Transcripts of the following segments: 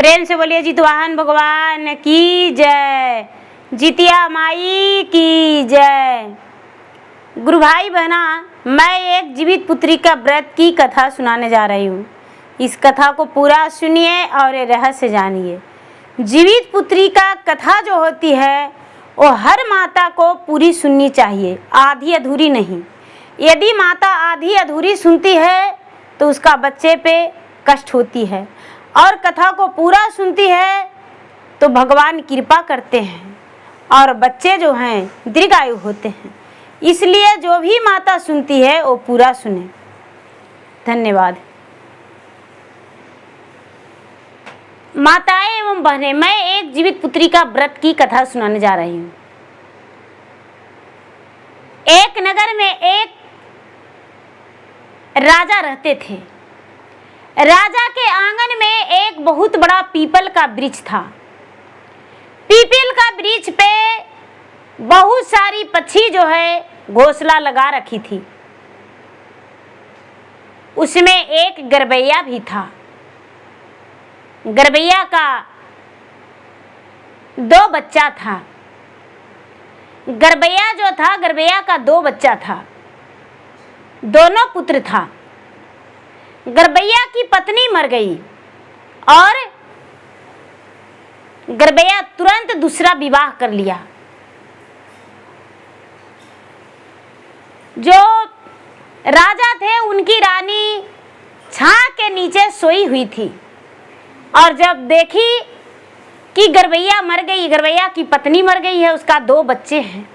प्रेम से बोलिए जितवाहन भगवान की जय, जितिया माई की जय। गुरु भाई बहना, मैं एक जीवित पुत्री का व्रत की कथा सुनाने जा रही हूँ। इस कथा को पूरा सुनिए और ये रहस्य जानिए। जीवित पुत्री का कथा जो होती है वो हर माता को पूरी सुननी चाहिए, आधी अधूरी नहीं। यदि माता आधी अधूरी सुनती है तो उसका बच्चे पे कष्ट होती है, और कथा को पूरा सुनती है तो भगवान कृपा करते हैं और बच्चे जो हैं दीर्घायु होते हैं। इसलिए जो भी माता सुनती है वो पूरा सुने। धन्यवाद। माताएं एवं बहनें, मैं एक जीवित पुत्री का व्रत की कथा सुनाने जा रही हूँ। एक नगर में एक राजा रहते थे। राजा के आंगन में एक बहुत बड़ा पीपल का वृक्ष था। पीपल का वृक्ष पे बहुत सारी पक्षी जो है घोंसला लगा रखी थी। उसमें एक गरबैया भी था। गरबैया का 2 बच्चा था। गरबैया जो था, गरबैया का 2 बच्चा था, दोनों पुत्र था। गरबैया की पत्नी मर गई और गरबैया तुरंत दूसरा विवाह कर लिया। जो राजा थे उनकी रानी छां के नीचे सोई हुई थी, और जब देखी कि गरबैया मर गई, गरबैया की पत्नी मर गई है, उसका 2 बच्चे हैं,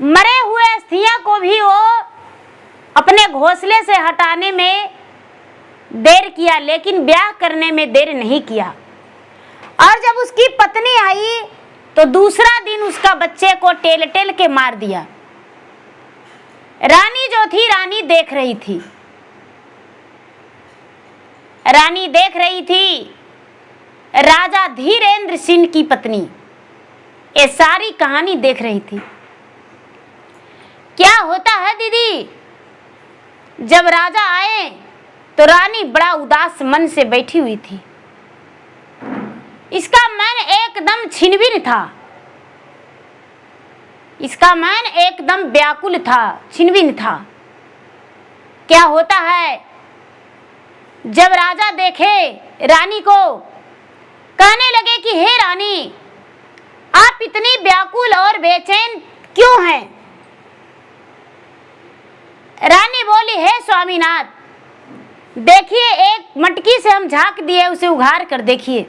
मरे हुए अस्थियां को भी वो अपने घोंसले से हटाने में देर किया, लेकिन ब्याह करने में देर नहीं किया। और जब उसकी पत्नी आई तो दूसरा दिन उसका बच्चे को टेल टेल के मार दिया। रानी जो थी, रानी देख रही थी। रानी देख रही थी राजा धीरेन्द्र सिंह की पत्नी ये सारी कहानी देख रही थी। क्या होता है दीदी, जब राजा आए तो रानी बड़ा उदास मन से बैठी हुई थी। इसका मन एकदम छिनभिन था, इसका मन एकदम व्याकुल था, छिनभिन था। क्या होता है, जब राजा देखे रानी को, कहने लगे कि हे रानी, आप इतनी व्याकुल और बेचैन क्यों हैं? रानी बोली, हे स्वामीनाथ, देखिए एक मटकी से हम झाँक दिए, उसे उघाड़ कर देखिए।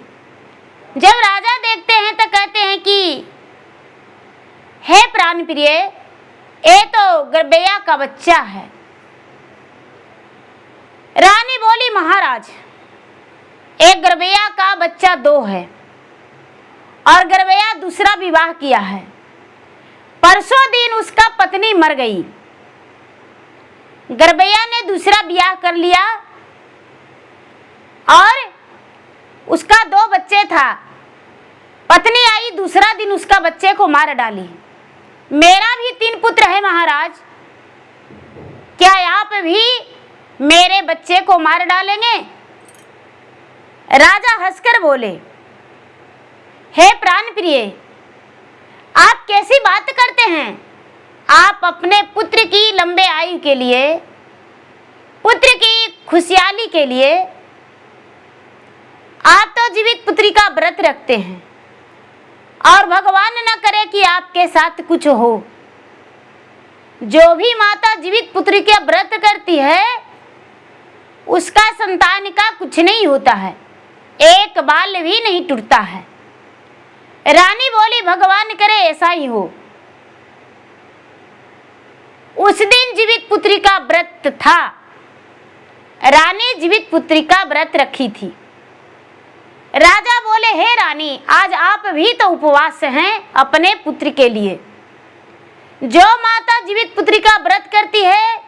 जब राजा देखते हैं तो कहते हैं कि हे प्राण प्रिय, ये तो गरबैया का बच्चा है। रानी बोली, महाराज, एक गरबैया का बच्चा 2 है और गरबैया दूसरा विवाह किया है। परसों दिन उसका पत्नी मर गई, गरबैया ने दूसरा ब्याह कर लिया और उसका 2 बच्चे था। पत्नी आई, दूसरा दिन उसका बच्चे को मार डाली। मेरा भी 3 पुत्र है महाराज, क्या आप भी मेरे बच्चे को मार डालेंगे? राजा हंसकर बोले, हे प्राण प्रिय, आप कैसी बात करते हैं? आप अपने पुत्र की लंबे आयु के लिए, पुत्र की खुशहाली के लिए आप तो जीवित पुत्री का व्रत रखते हैं, और भगवान न करे कि आपके साथ कुछ हो। जो भी माता जीवित पुत्री का व्रत करती है उसका संतान का कुछ नहीं होता है, एक बाल भी नहीं टूटता है। रानी बोली, भगवान करे ऐसा ही हो। उस दिन जीवित पुत्री का व्रत था। रानी जीवित पुत्री का व्रत रखी थी। राजा बोले, हे रानी, आज आप भी तो उपवास हैं अपने पुत्र के लिए। जो माता जीवित पुत्री का व्रत करती है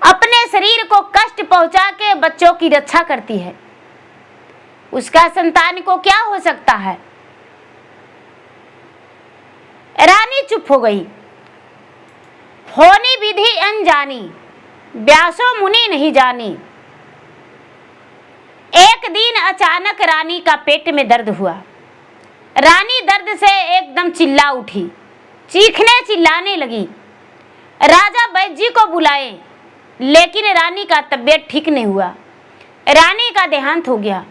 अपने शरीर को कष्ट पहुंचा के बच्चों की रक्षा करती है, उसका संतान को क्या हो सकता है? रानी चुप हो गई। होनी विधि अनजानी, व्यासो मुनि नहीं जानी। एक एक दिन अचानक रानी का पेट में दर्द हुआ। रानी दर्द से एकदम चिल्ला उठी, चीखने चिल्लाने लगी। राजा वैद्य जी को बुलाए, लेकिन रानी का तबीयत ठीक नहीं हुआ। रानी का देहांत हो गया।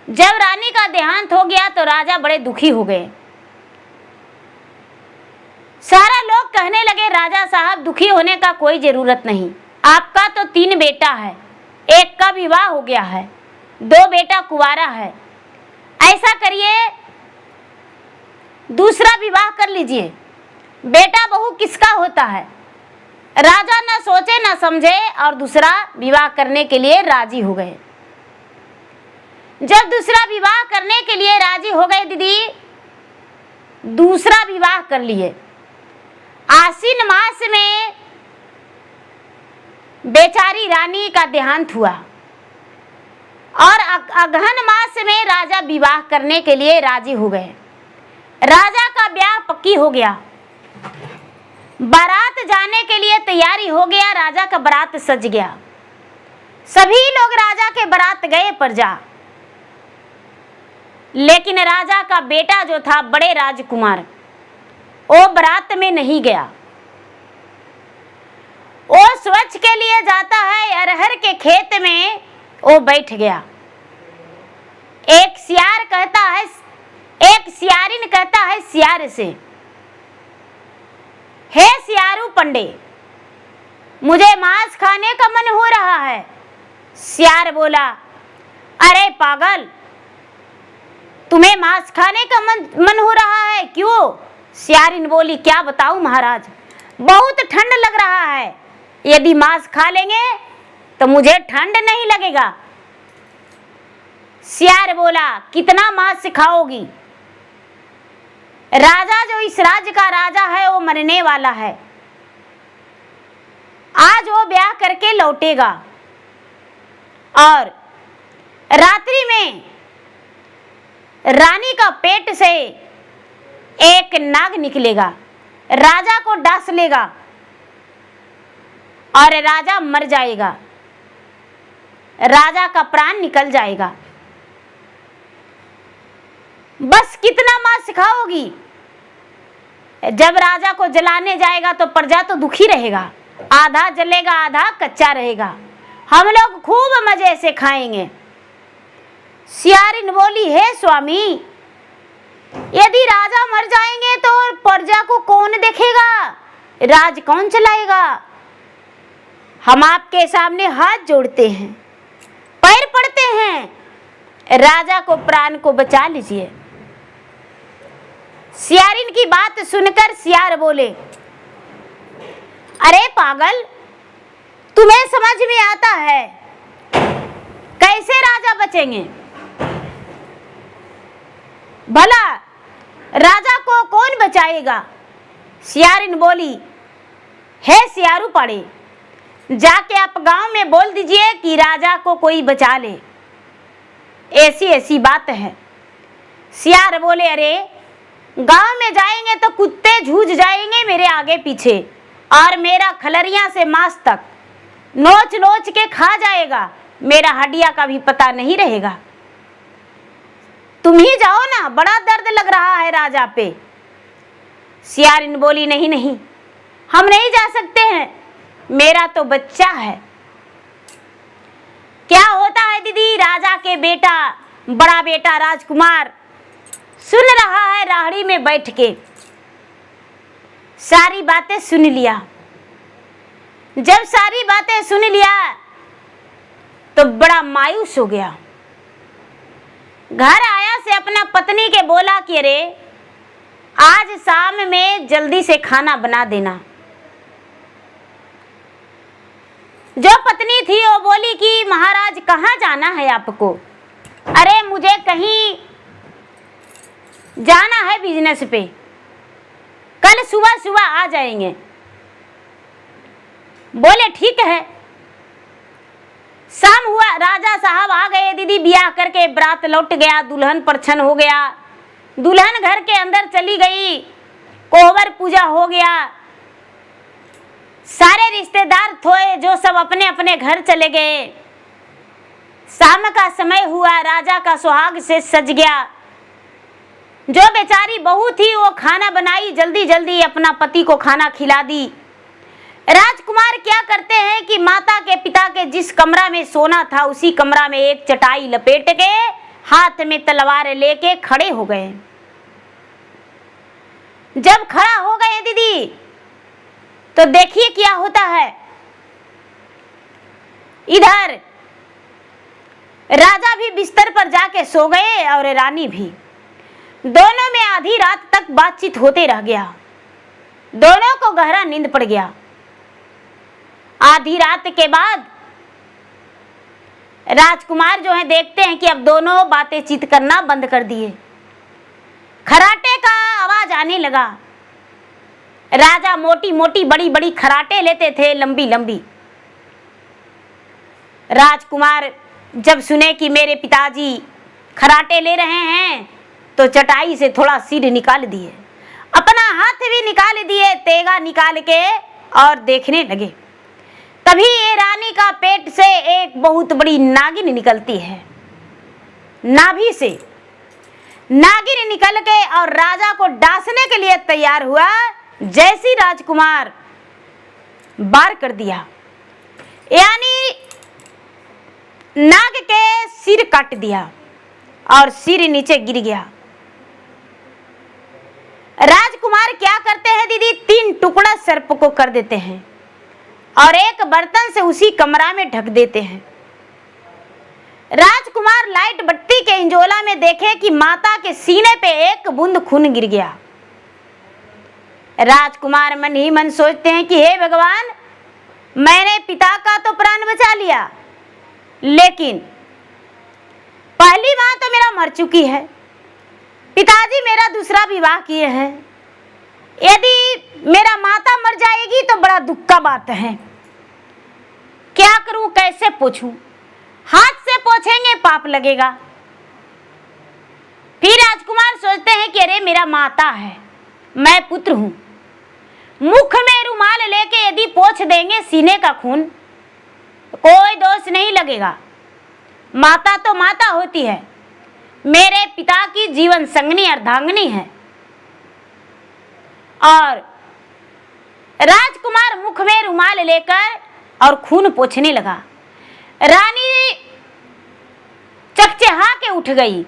जब रानी का देहांत हो गया तो राजा बड़े दुखी हो गए। सारा लोग कहने लगे, राजा साहब दुखी होने का कोई जरूरत नहीं, आपका तो 3 बेटा है, एक का विवाह हो गया है, 2 बेटा कुंवारा है, ऐसा करिए दूसरा विवाह कर लीजिए, बेटा बहू किसका होता है। राजा न सोचे न समझे और दूसरा विवाह करने के लिए राजी हो गए। जब दूसरा विवाह करने के लिए राजी हो गए दीदी, दूसरा विवाह कर लिए। आश्विन मास में बेचारी रानी का देहांत हुआ और अगहन मास में राजा विवाह करने के लिए राजी हो गए। राजा का ब्याह पक्की हो गया। बारात जाने के लिए तैयारी हो गया। राजा का बारात सज गया। सभी लोग राजा के बारात गए पर जा, लेकिन राजा का बेटा जो था बड़े राजकुमार, वो बारात में नहीं गया। वो स्वच्छ के लिए जाता है, अरहर के खेत में वो बैठ गया। एक सियारिन कहता है सियार से, हे सियारू पंडे, मुझे मांस खाने का मन हो रहा है। सियार बोला, अरे पागल, तुम्हें मांस खाने का मन हो रहा है, क्यों? सियारिन बोली, क्या बताऊं महाराज, बहुत ठंड लग रहा है, यदि मांस खा लेंगे तो मुझे ठंड नहीं लगेगा। सियार बोला, कितना मांस खाओगी? राजा जो इस राज्य का राजा है वो मरने वाला है, आज वो ब्याह करके लौटेगा और रात्रि में रानी का पेट से एक नाग निकलेगा, राजा को डांस लेगा और राजा मर जाएगा, राजा का प्राण निकल जाएगा। बस कितना मांस खाओगी? जब राजा को जलाने जाएगा तो प्रजा तो दुखी रहेगा, आधा जलेगा आधा कच्चा रहेगा, हम लोग खूब मजे से खाएंगे। सियारिन बोली, हे स्वामी, यदि राजा मर जाएंगे तो प्रजा को कौन देखेगा, राज कौन चलाएगा? हम आपके सामने हाथ जोड़ते हैं, पैर पड़ते हैं, राजा को प्राण को बचा लीजिए। सियारिन की बात सुनकर सियार बोले, अरे पागल, तुम्हें समझ में आता है कैसे राजा बचेंगे? भला राजा को कौन बचाएगा? सियारिन बोली, हे सियारू पाड़े, जाके आप गांव में बोल दीजिए कि राजा को कोई बचा ले, ऐसी ऐसी बात है। सियार बोले, अरे गांव में जाएंगे तो कुत्ते झूझ जाएंगे मेरे आगे पीछे और मेरा खलरिया से मांस तक नोच नोच के खा जाएगा, मेरा हड्डियां का भी पता नहीं रहेगा। तुम ही जाओ ना, बड़ा दर्द लग रहा है राजा पे। सियारिन बोली, नहीं नहीं, हम नहीं जा सकते हैं, मेरा तो बच्चा है। क्या होता है दीदी, राजा के बेटा, बड़ा बेटा राजकुमार सुन रहा है राहड़ी में बैठ के, सारी बातें सुन लिया। जब सारी बातें सुन लिया तो बड़ा मायूस हो गया। घर आया से अपना पत्नी के बोला कि अरे आज शाम में जल्दी से खाना बना देना। जो पत्नी थी वो बोली कि महाराज कहाँ जाना है आपको? अरे मुझे कहीं जाना है बिजनेस पे, कल सुबह सुबह आ जाएंगे। बोले ठीक है। शाम हुआ, राजा साहब आ गए दीदी, ब्याह करके बारात लौट गया, दुल्हन परछन हो गया, दुल्हन घर के अंदर चली गई, कोहबर पूजा हो गया, सारे रिश्तेदार थे जो सब अपने अपने घर चले गए। शाम का समय हुआ, राजा का सुहाग से सज गया। जो बेचारी बहू थी वो खाना बनाई, जल्दी जल्दी अपना पति को खाना खिला दी। राजकुमार क्या करते हैं कि माता के पिता के जिस कमरा में सोना था उसी कमरा में एक चटाई लपेट के हाथ में तलवार लेके खड़े हो गए। जब खड़ा हो गए दीदी तो देखिए क्या होता है। इधर राजा भी बिस्तर पर जाके सो गए और रानी भी। दोनों में आधी रात तक बातचीत होते रह गया। दोनों को गहरा नींद पड़ गया। आधी रात के बाद राजकुमार जो है देखते हैं कि अब दोनों बातें चीत करना बंद कर दिए। खराटे का आवाज आने लगा। राजा मोटी मोटी बड़ी बड़ी खराटे लेते थे, लंबी लंबी। राजकुमार जब सुने कि मेरे पिताजी खराटे ले रहे हैं तो चटाई से थोड़ा सिर निकाल दिए, अपना हाथ भी निकाल दिए, तेगा निकाल के और देखने लगे। तभी ये रानी का पेट से एक बहुत बड़ी नागिन निकलती है। नाभि से नागिन निकल के और राजा को डांसने के लिए तैयार हुआ। जैसी राजकुमार बार कर दिया, यानी नाग के सिर काट दिया और सिर नीचे गिर गया। राजकुमार क्या करते हैं दीदी, 3 टुकड़ा सर्प को कर देते हैं और एक बर्तन से उसी कमरा में ढक देते हैं। राजकुमार लाइट बत्ती के इंजोला में देखे कि माता के सीने पे एक बूंद खून गिर गया। राजकुमार मन ही मन सोचते हैं कि हे भगवान, मैंने पिता का तो प्राण बचा लिया, लेकिन पहली मां तो मेरा मर चुकी है, पिताजी मेरा दूसरा विवाह किए हैं। यदि मेरा माता मर जाएगी तो बड़ा दुख का बात है। क्या करूं, कैसे पोंछूं? हाथ से पोंछेंगे पाप लगेगा। फिर राजकुमार सोचते हैं कि अरे मेरा माता है, मैं पुत्र हूं, मुख में रुमाल लेके यदि पोंछ देंगे सीने का खून तो कोई दोष नहीं लगेगा। माता तो माता होती है, मेरे पिता की जीवन संगनी अर्धांगिनी है। और राजकुमार मुख में रुमाल लेकर और खून पोंछने लगा। रानी चकचहा के उठ गई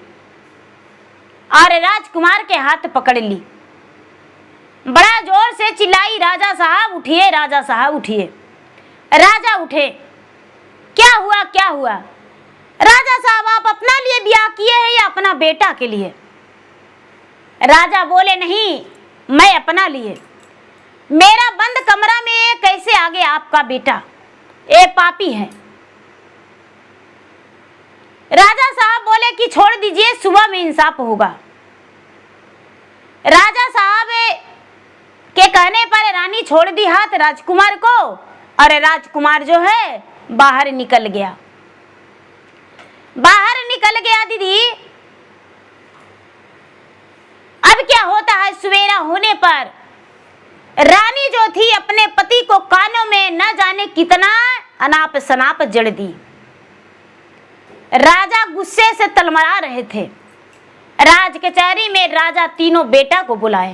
और राजकुमार के हाथ पकड़ ली, बड़ा जोर से चिल्लाई, राजा साहब उठिए, राजा साहब उठिए। राजा उठे। क्या हुआ, क्या हुआ? राजा साहब आप अपना लिए ब्याह किए हैं या अपना बेटा के लिए? राजा बोले नहीं, मैं अपना लिए। मेरा बंद कमरा में ये कैसे आ गया आपका बेटा? ये पापी है। राजा साहब बोले कि छोड़ दीजिए, सुबह में इंसाफ होगा। राजा साहब के कहने पर रानी छोड़ दी हाथ राजकुमार को और राजकुमार जो है बाहर निकल गया। बाहर निकल गया दीदी। अब क्या होता है, सवेरा होने पर रानी जो थी अपने पति को कानों में न जाने कितना अनाप शनाप जड़ दी। राजा गुस्से से तलमरा रहे थे। राज कचहरी में राजा तीनों बेटा को बुलाए।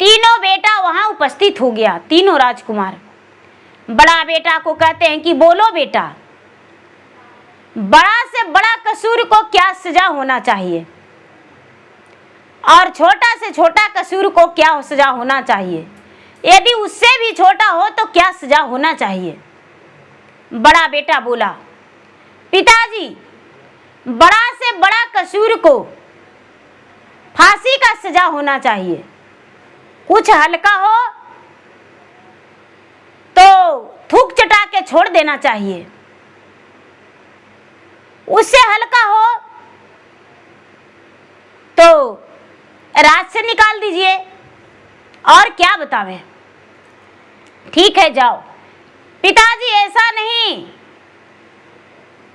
तीनों बेटा वहां उपस्थित हो गया, तीनों राजकुमार। बड़ा बेटा को कहते हैं कि बोलो बेटा, बड़ा से बड़ा कसूर को क्या सजा होना चाहिए और छोटा से छोटा कसूर को क्या सजा होना चाहिए, यदि उससे भी छोटा हो तो क्या सजा होना चाहिए? बड़ा बेटा बोला, पिताजी बड़ा से बड़ा कसूर को फांसी का सजा होना चाहिए, कुछ हल्का हो तो थूक चटा के छोड़ देना चाहिए, उससे हल्का हो तो राज से निकाल दीजिए। और क्या बतावें? ठीक है जाओ। पिताजी ऐसा नहीं,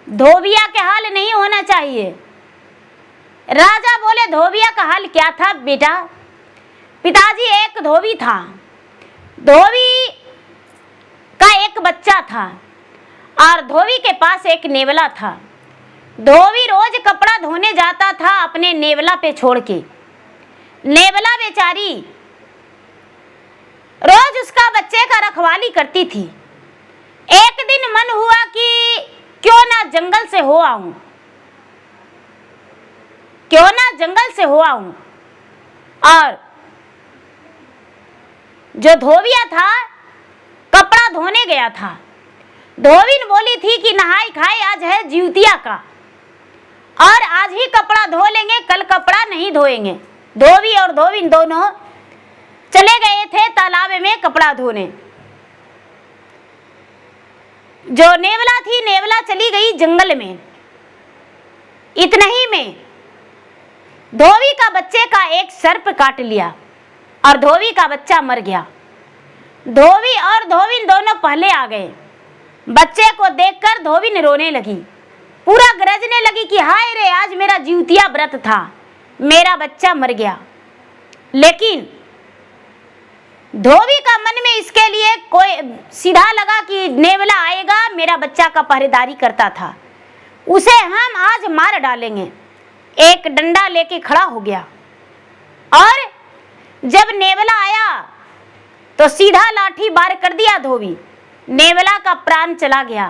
धोबिया के हाल नहीं होना चाहिए। राजा बोले धोबिया का हाल क्या था बेटा? पिताजी एक धोबी था, धोबी का एक बच्चा था और धोबी के पास एक नेवला था। धोबी रोज कपड़ा धोने जाता था अपने नेवला पे छोड़ के। नेवला बेचारी रोज उसका बच्चे का रखवाली करती थी। एक दिन मन हुआ कि क्यों ना जंगल से हो आऊं, क्यों ना जंगल से हो आऊं। और जो धोबिया था कपड़ा धोने गया था। धोबिन बोली थी कि नहाई खाई आज है जिउतिया का, और आज ही कपड़ा धो लेंगे, कल कपड़ा नहीं धोएंगे। धोबी और धोबिन दोनों चले गए थे तालाब में कपड़ा धोने। जो नेवला थी, नेवला चली गई जंगल में। इतना ही में धोबी का बच्चे का एक सर्प काट लिया और धोबी का बच्चा मर गया। धोबी और धोबिन दोनों पहले आ गए। बच्चे को देखकर धोबिन रोने लगी, पूरा गरजने लगी कि हाय रे, आज मेरा जिउतिया व्रत था, मेरा बच्चा मर गया। लेकिन धोबी का मन में इसके लिए कोई सीधा लगा कि नेवला आएगा, मेरा बच्चा का पहरेदारी करता था, उसे हम आज मार डालेंगे। एक डंडा लेके खड़ा हो गया और जब नेवला आया तो सीधा लाठी बार कर दिया धोबी। नेवला का प्राण चला गया,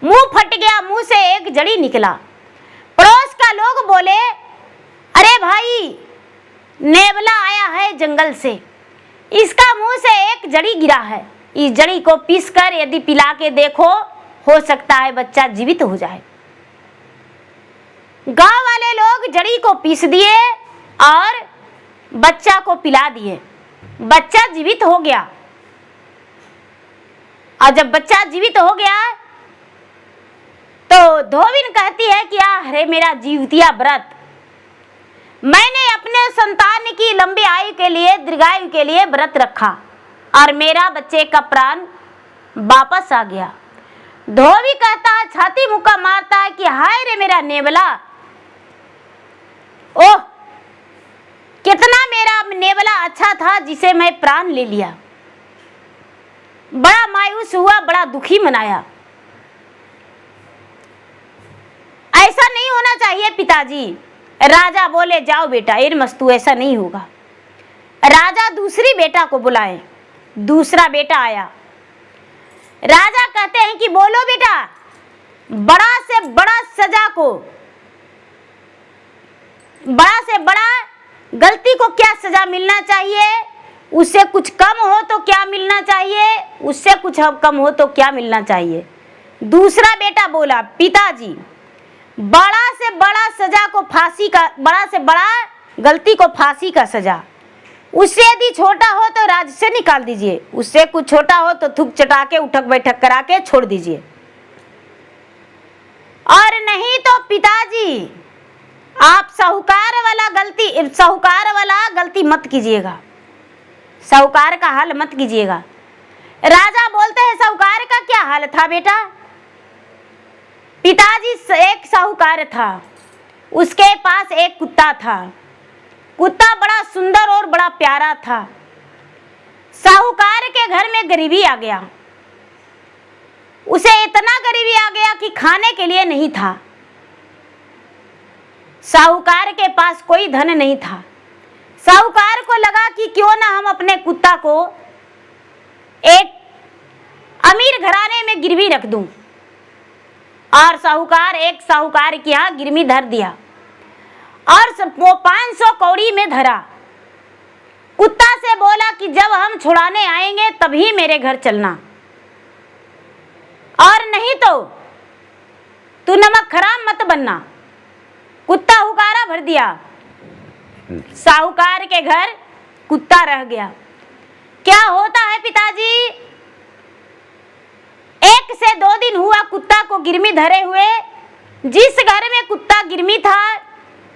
मुंह फट गया, मुंह से एक जड़ी निकला। पड़ोस का लोग बोले, अरे भाई, नेवला आया है जंगल से, इसका मुंह से एक जड़ी गिरा है, इस जड़ी को पीसकर यदि पिला के देखो, हो सकता है बच्चा जीवित हो जाए। गांव वाले लोग जड़ी को पीस दिए और बच्चा को पिला दिए। बच्चा जीवित हो गया। और जब बच्चा जीवित हो गया तो धोबिन कहती है कि अरे मेरा जिउतिया व्रत, मैंने अपने संतान की लंबी आयु के लिए, दीर्घायु के लिए व्रत रखा और मेरा बच्चे का प्राण वापस आ गया। धोबी कहता है, छाती मुक्का मारता है कि हाय रे मेरा नेवला, ओह कितना मेरा नेवला अच्छा था जिसे मैं प्राण ले लिया। बड़ा मायूस हुआ, बड़ा दुखी मनाया। ऐसा नहीं होना चाहिए पिताजी। राजा बोले, जाओ बेटा, इरमस्तु, ऐसा नहीं होगा। राजा दूसरी बेटा को बुलाए। दूसरा बेटा आया। राजा कहते हैं कि बोलो बेटा, बड़ा से बड़ा सजा को, बड़ा से बड़ा गलती को क्या सजा मिलना चाहिए, उससे कुछ कम हो तो क्या मिलना चाहिए, उससे कुछ कम हो तो क्या मिलना चाहिए। दूसरा बेटा बोला, पिताजी, बड़ा से बड़ा सजा को फांसी का, बड़ा से बड़ा गलती को फांसी का सजा, उससे यदि छोटा हो तो राज्य से निकाल दीजिए, उससे कुछ छोटा हो तो थूक चटा के, उठक बैठक करा के छोड़ दीजिए। और नहीं तो पिताजी, आप साहूकार वाला गलती मत कीजिएगा, साहूकार का हाल मत कीजिएगा। राजा बोलते हैं, साहूकार का क्या हाल था बेटा? पिताजी, एक साहूकार था, उसके पास एक कुत्ता था। कुत्ता बड़ा सुंदर और बड़ा प्यारा था। साहूकार के घर में गरीबी आ गया। उसे इतना गरीबी आ गया कि खाने के लिए नहीं था। साहूकार के पास कोई धन नहीं था। साहूकार को लगा कि क्यों ना हम अपने कुत्ता को एक अमीर घराने में गिरवी रख दूं। और एक साहूकार के यहाँ गिरवी धर दिया और वो 500 कौड़ी में धरा। कुत्ता से बोला कि जब हम छुड़ाने आएंगे तभी मेरे घर चलना, और नहीं तो तू नमक खराब मत बनना। कुत्ता हुकारा भर दिया। साहूकार के घर कुत्ता रह गया। क्या होता है पिताजी, 1 से 2 दिन हुआ कुत्ता को गिरमी धरे हुए। जिस घर में कुत्ता गिरमी था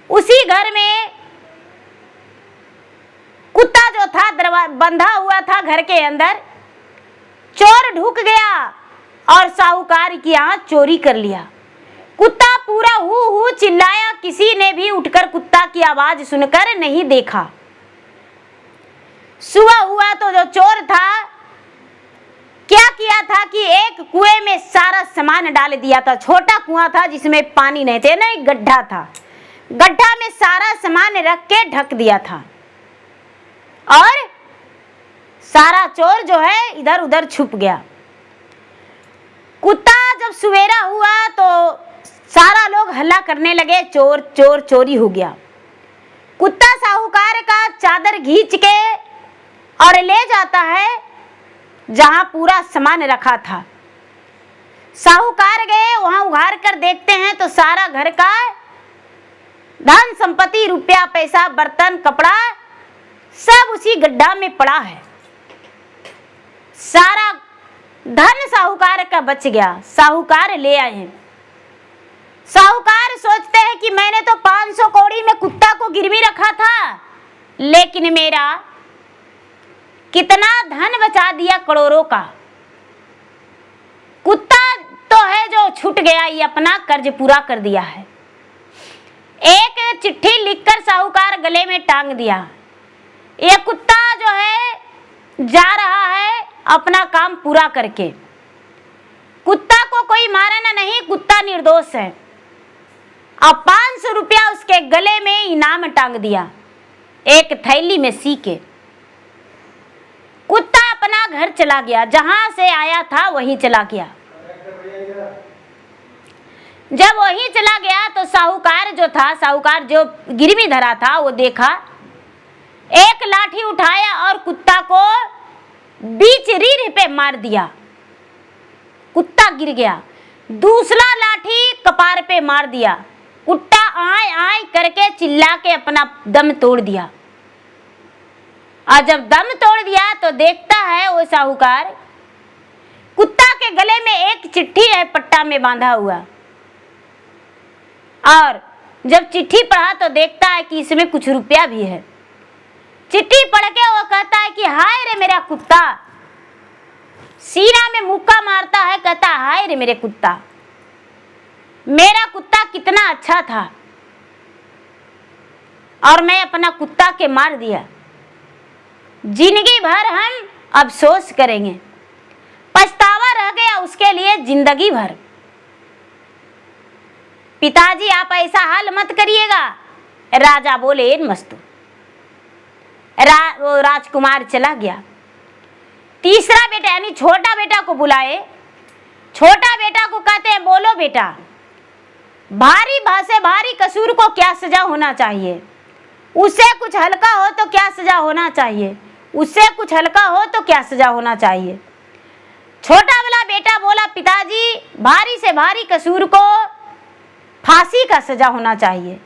उसी घर में कुत्ता जो था बंधा हुआ था घर के अंदर। चोर ढुक गया और साहूकार की यहाँ चोरी कर लिया। कुत्ता पूरा हू चिल्लाया, किसी ने भी उठकर कुत्ता की आवाज सुनकर नहीं देखा। सुबह हुआ तो जो चोर था क्या किया था कि एक कुएं में सारा सामान डाल दिया था। छोटा कुआं था जिसमें पानी नहीं थे, नहीं गड्ढा था। गड्ढा में सारा सामान रख के ढक दिया था और सारा चोर जो है इधर उधर छुप गया। कुत्ता जब सवेरा हुआ तो सारा लोग हल्ला करने लगे, चोर चोर चोरी हो गया। कुत्ता साहूकार का चादर खींच के और ले जाता है जहां पूरा सामान रखा था। साहूकार गए, वहां उघाड़ कर देखते हैं तो सारा घर का धन संपत्ति, रुपया पैसा, बर्तन, कपड़ा सब उसी गड्ढा में पड़ा है। सारा धन साहूकार का बच गया। साहूकार ले आए हैं। साहूकार सोचते हैं कि मैंने तो 500 कौड़ी में कुत्ता को गिरवी रखा था, लेकिन मेरा कितना धन बचा दिया, करोड़ों का। कुत्ता तो है जो छूट गया, ये अपना कर्ज पूरा कर दिया है। एक चिट्ठी लिखकर साहूकार गले में टांग दिया। ये कुत्ता जो है जा रहा है अपना काम पूरा करके। कुत्ता को कोई मारना नहीं, कुत्ता निर्दोष है। अब 500 रुपया उसके गले में इनाम टांग दिया, एक थैली में सी के। कुत्ता अपना घर चला गया, जहां से आया था वहीं चला गया। जब वहीं चला गया तो साहूकार जो था, साहूकार जो गिरवी धरा था, वो देखा, एक लाठी उठाया और कुत्ता को बीच रीढ़ पे मार दिया। कुत्ता गिर गया। दूसरा लाठी कपार पे मार दिया। कुत्ता आय आय करके चिल्ला के अपना दम तोड़ दिया। और जब दम तोड़ दिया तो देखता है वो साहूकार, कुत्ता के गले में एक चिट्ठी है पट्टा में बांधा हुआ। और जब चिट्ठी पढ़ा तो देखता है कि इसमें कुछ रुपया भी है। चिट्ठी पढ़ के वो कहता है कि हाय रे मेरा कुत्ता, सीना में मुक्का मारता है, कहता हाय रे मेरे कुत्ता, मेरा कुत्ता कितना अच्छा था और मैं अपना कुत्ता के मार दिया। जिंदगी भर हम अफसोस करेंगे, पछतावा रह गया उसके लिए जिंदगी भर। पिताजी आप ऐसा हाल मत करिएगा। राजा बोले मस्तू। वो राजकुमार चला गया। तीसरा बेटा यानी छोटा बेटा को बुलाए। छोटा बेटा को कहते हैं, बोलो बेटा, भारी भाषे भारी कसूर को क्या सजा होना चाहिए? उससे कुछ हल्का हो तो क्या सजा होना चाहिए? उससे कुछ हल्का हो तो क्या सजा होना चाहिए? छोटा वाला बेटा बोला, पिताजी भारी से भारी कसूर को फांसी का सजा होना चाहिए।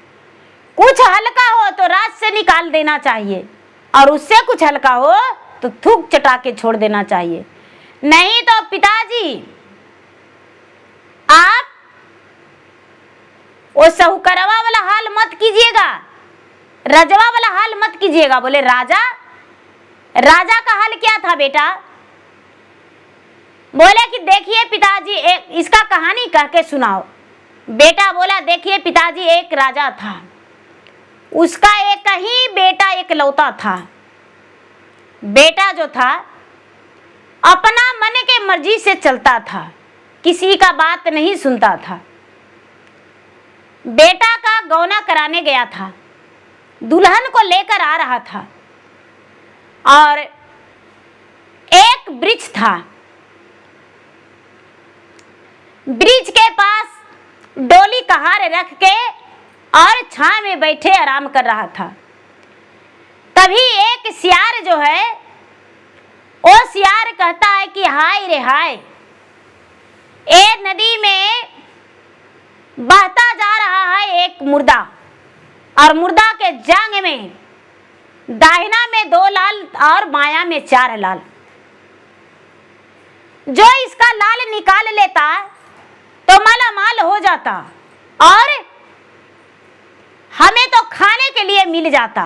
कुछ हल्का हो तो राज से निकाल देना चाहिए, और उससे कुछ हल्का हो तो थूक चटा के छोड़ देना चाहिए। नहीं तो पिताजी आप वो साहूकरवा वाला हाल मत कीजिएगा, रजवा वाला हाल मत कीजिएगा। बोले राजा, राजा का हाल क्या था बेटा? बोले कि देखिए पिताजी, एक इसका कहानी कह के सुनाओ। बेटा बोला, देखिए पिताजी, एक राजा था, उसका एक ही बेटा एकलौता था। बेटा जो था अपना मन के मर्जी से चलता था, किसी का बात नहीं सुनता था। बेटा का गौना कराने गया था, दुल्हन को लेकर आ रहा था, और एक वृक्ष था। वृक्ष के पास डोली कहार रख के और छांव में बैठे आराम कर रहा था। तभी एक सियार जो है, वो सियार कहता है कि हाय रे हाय, ए नदी में बहता जा रहा है एक मुर्दा, और मुर्दा के जांग में दाहिना में 2 लाल और बायां में 4 लाल। जो इसका लाल निकाल लेता तो मालामाल हो जाता और हमें तो खाने के लिए मिल जाता।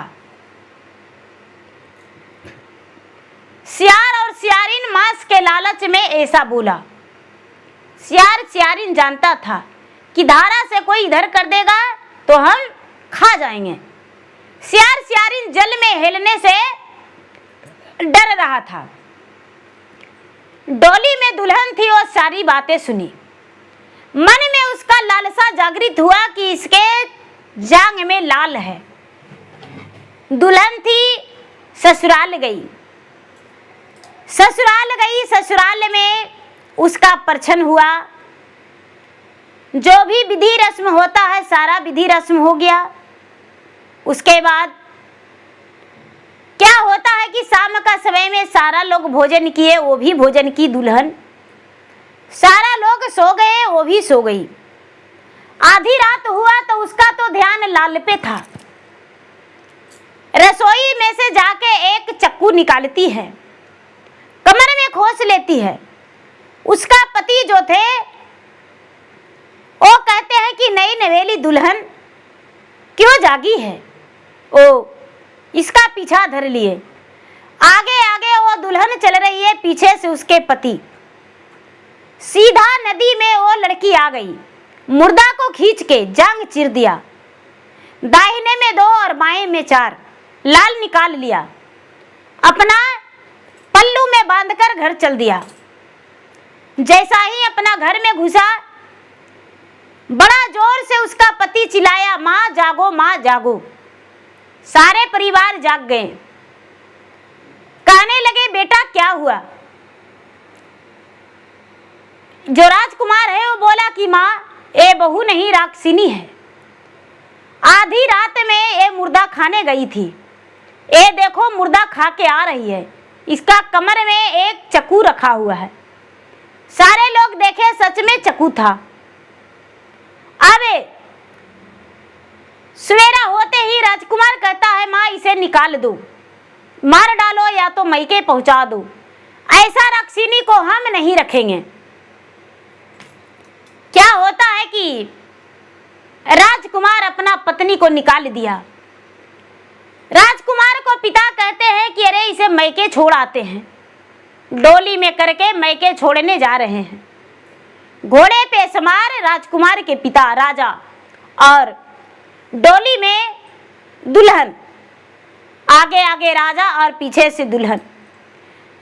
सियार और सियारिन मांस के लालच में ऐसा बोला। सियार सियारिन जानता था कि धारा से कोई इधर कर देगा तो हम खा जाएंगे। सियार सियारिन जल में हेलने से डर रहा था। डोली में दुल्हन थी और सारी बातें सुनी। मन में उसका लालसा जागृत हुआ कि इसके जांग में लाल है। दुल्हन थी, ससुराल गई। ससुराल में उसका परछन हुआ। जो भी विधि रस्म होता है सारा विधि रस्म हो गया। उसके बाद क्या होता है कि शाम का समय में सारा लोग भोजन किए, वो भी भोजन की दुल्हन। सारा लोग सो गए, वो भी सो गई। आधी रात हुआ तो उसका तो ध्यान लाल पे था। रसोई में से जाके एक चक्कू निकालती है, कमर में खोस लेती है। उसका पति जो थे वो कहते हैं कि नई नवेली दुल्हन क्यों जागी है। ओ इसका पीछा धर लिए। आगे आगे वो दुल्हन चल रही है, पीछे से उसके पति। सीधा नदी में वो लड़की आ गई, मुर्दा को खींच के जांग चीर दिया। दाहिने में 2 और बाएं में 4 लाल निकाल लिया। अपना पल्लू में बांधकर घर चल दिया। जैसा ही अपना घर में घुसा, बड़ा जोर से उसका पति चिल्लाया, माँ जागो, माँ जागो। सारे परिवार जाग गए। कहने लगे, बेटा क्या हुआ। जो राजकुमार है वो बोला कि माँ ये बहू नहीं राक्षिनी है। आधी रात में ये मुर्दा खाने गई थी। ये देखो मुर्दा खा के आ रही है। इसका कमर में एक चक्कू रखा हुआ है। सारे लोग देखे, सच में चक्कू था। अब सवेरा होते ही राजकुमार कहता है, माँ इसे निकाल दो, मार डालो या तो मैके पहुंचा दो। ऐसा राक्षिनी को हम नहीं रखेंगे। क्या होता है कि राजकुमार अपना पत्नी को निकाल दिया। राजकुमार को पिता कहते हैं कि अरे इसे मैके छोड़ आते हैं। डोली में करके मैके छोड़ने जा रहे हैं। घोड़े पे सवार राजकुमार के पिता राजा और डोली में दुल्हन, आगे आगे राजा और पीछे से दुल्हन।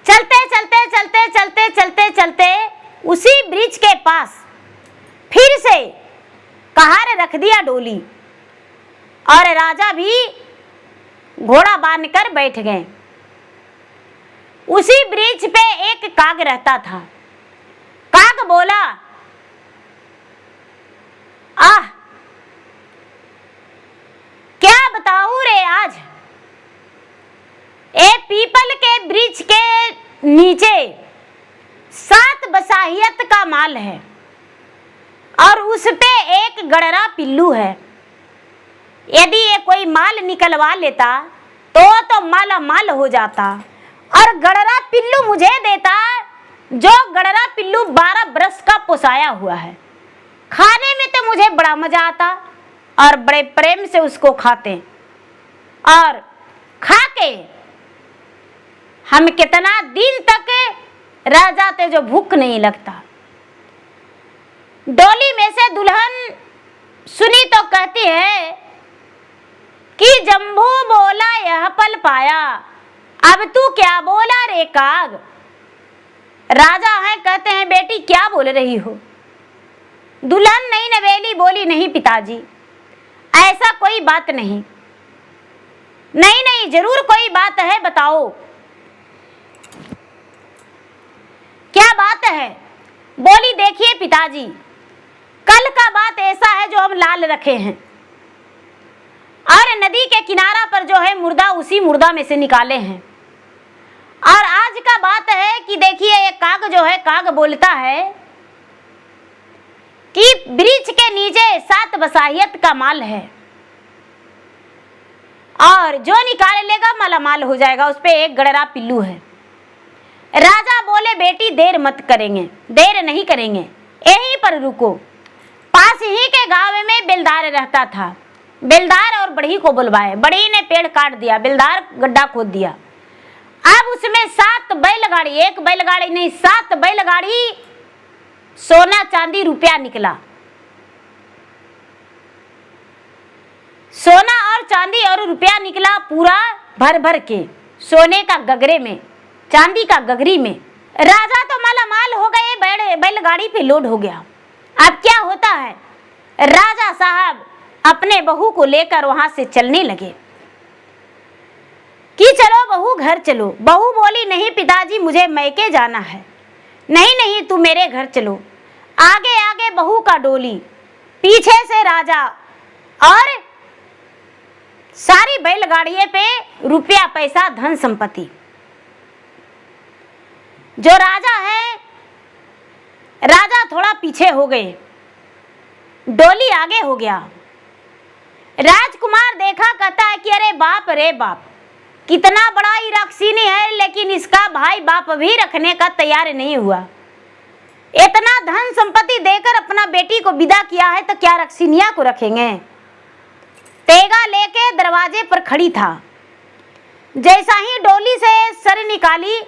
चलते चलते चलते चलते चलते चलते उसी ब्रिज के पास फिर से कहार रख दिया डोली, और राजा भी घोड़ा बांधकर बैठ गए। उसी ब्रिज पे एक काग रहता था। काग बोला, आह क्या बताऊं रे आज। ए पीपल के ब्रिज के नीचे 7 बसाहियत का माल है और उस पे एक गड़रा पिल्लू है। यदि ये कोई माल निकलवा लेता तो माला माल हो जाता, और गड़रा पिल्लू मुझे देता, जो गड़रा पिल्लू 12 बरस का पोसाया हुआ है। खाने में तो मुझे बड़ा मजा आता और बड़े प्रेम से उसको खाते, और खा के हम कितना दिन तक रह जाते जो भूख नहीं लगता। डोली में से दुल्हन सुनी तो कहती है कि जम्बू बोला यह पल पाया, अब तू क्या बोला रे काग। राजा है, कहते हैं बेटी क्या बोल रही हो। दुल्हन नहीं नवेली बोली, नहीं पिताजी ऐसा कोई बात नहीं। नहीं नहीं जरूर कोई बात है, बताओ क्या बात है। बोली देखिए पिताजी, कल का बात ऐसा है जो हम लाल रखे हैं, और नदी के किनारा पर जो है मुर्दा, उसी मुर्दा में से निकाले हैं। और आज का बात है कि देखिए ये काग जो है, काग बोलता है कि ब्रिज के नीचे 7 बसाहियत का माल है, और जो निकाल लेगा मालामाल हो जाएगा। उस पे एक गड़रा पिल्लू है। राजा बोले बेटी देर मत करेंगे, देर नहीं करेंगे, यहीं पर रुको। पास ही के गांव में बेलदार रहता था। बेलदार और बढ़ी को बुलवाए। बढ़ी ने पेड़ काट दिया, बेलदार गड्ढा खोद दिया। अब उसमें 7 बैलगाड़ी, एक बैलगाड़ी नहीं 7 बैलगाड़ी सोना चांदी रुपया निकला। सोना और चांदी और रुपया निकला पूरा भर भर के, सोने का गगरे में, चांदी का गगरी में। राजा तो माला माल हो गए, बैलगाड़ी पे लोड हो गया। अब क्या होता है, राजा साहब अपने बहू को लेकर वहां से चलने लगे कि चलो बहू घर चलो। बहू बोली नहीं पिताजी मुझे मैके जाना है। नहीं नहीं तू मेरे घर चलो। आगे आगे बहू का डोली, पीछे से राजा, और सारी बैलगाड़िए पे रुपया पैसा धन संपत्ति। जो राजा है, राजा थोड़ा पीछे हो गए, डोली आगे हो गया। राजकुमार देखा, कहता है कि अरे बाप रे बाप, कितना बड़ा ही रक्षिणी है, लेकिन इसका भाई बाप भी रखने का तैयार नहीं हुआ। इतना धन संपत्ति देकर अपना बेटी को विदा किया है तो क्या रक्षिणिया को रखेंगे। तेगा लेके दरवाजे पर खड़ी था। जैसा ही डोली से सर निकाली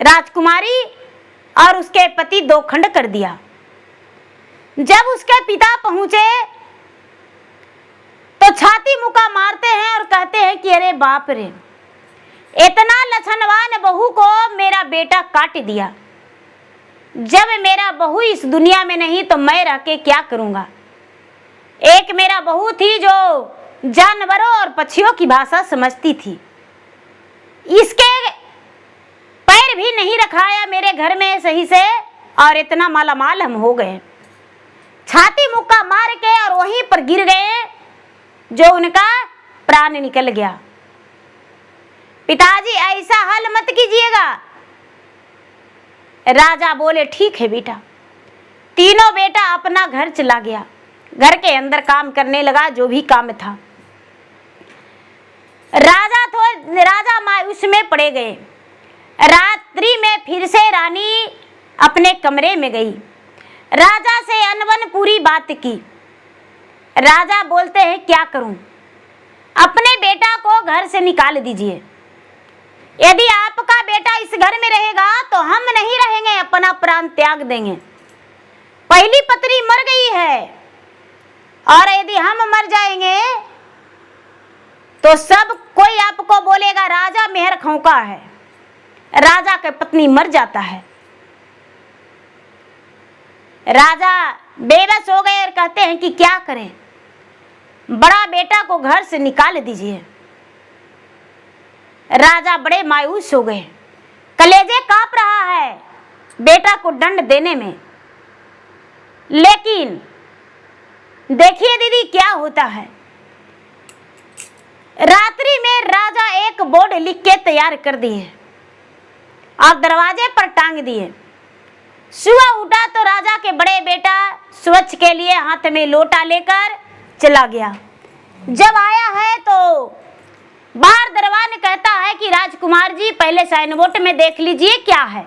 राजकुमारी और उसके पति दो खंड कर दिया। जब उसके पिता पहुंचे तो छाती मुका मारते हैं और कहते हैं कि अरे बाप रे, इतना लछनवान बहू को मेरा बेटा काट दिया। जब मेरा बहू इस दुनिया में नहीं तो मैं रह के क्या करूंगा। एक मेरा बहू थी जो जानवरों और पक्षियों की भाषा समझती थी, इसके पैर भी नहीं रखाया मेरे घर में सही से, और इतना मालामाल हम हो गए। छाती मुक्का मार के और वहीं पर गिर गए, जो उनका प्राण निकल गया। पिताजी ऐसा हाल मत कीजिएगा। राजा बोले ठीक है बेटा। तीनों बेटा अपना घर चला गया, घर के अंदर काम करने लगा, जो भी काम था। राजा मायूस में पड़े गए। रात्रि में फिर से रानी अपने कमरे में गई, राजा से अनबन पूरी बात की। राजा बोलते हैं क्या करूं, अपने बेटा को घर से निकाल दीजिए। यदि आपका बेटा इस घर में रहेगा तो हम नहीं रहेंगे, अपना प्राण त्याग देंगे। पहली पत्नी मर गई है, और यदि हम मर जाएंगे तो सब कोई आपको बोलेगा राजा मेहर खौका है। राजा की पत्नी मर जाता है। राजा बेबस हो गए और कहते हैं कि क्या करें, बड़ा बेटा को घर से निकाल दीजिए। राजा बड़े मायूस हो गए, कलेजे कांप रहा है बेटा को दंड देने में। लेकिन देखिए दीदी क्या होता है। रात्रि में राजा एक बोर्ड लिख के तैयार कर दिए और दरवाजे पर टांग दिए। सुबह उठा तो राजा के बड़े बेटा स्वच्छ के लिए हाथ में लोटा लेकर चला गया। जब आया है तो बाहर दरवान कहता है कि राजकुमार जी पहले साइन बोर्ड में देख लीजिए क्या है।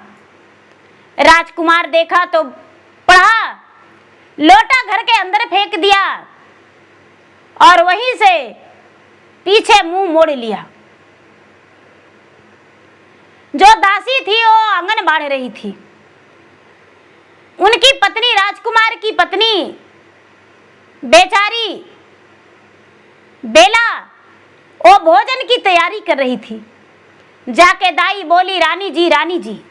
राजकुमार देखा तो पढ़ा, लोटा घर के अंदर फेंक दिया और वहीं से पीछे मुंह मोड़ लिया। जो दासी थी वो आंगन बाढ़ रही थी। उनकी पत्नी, राजकुमार की पत्नी बेचारी बेला, वो भोजन की तैयारी कर रही थी। जाके दाई बोली रानी जी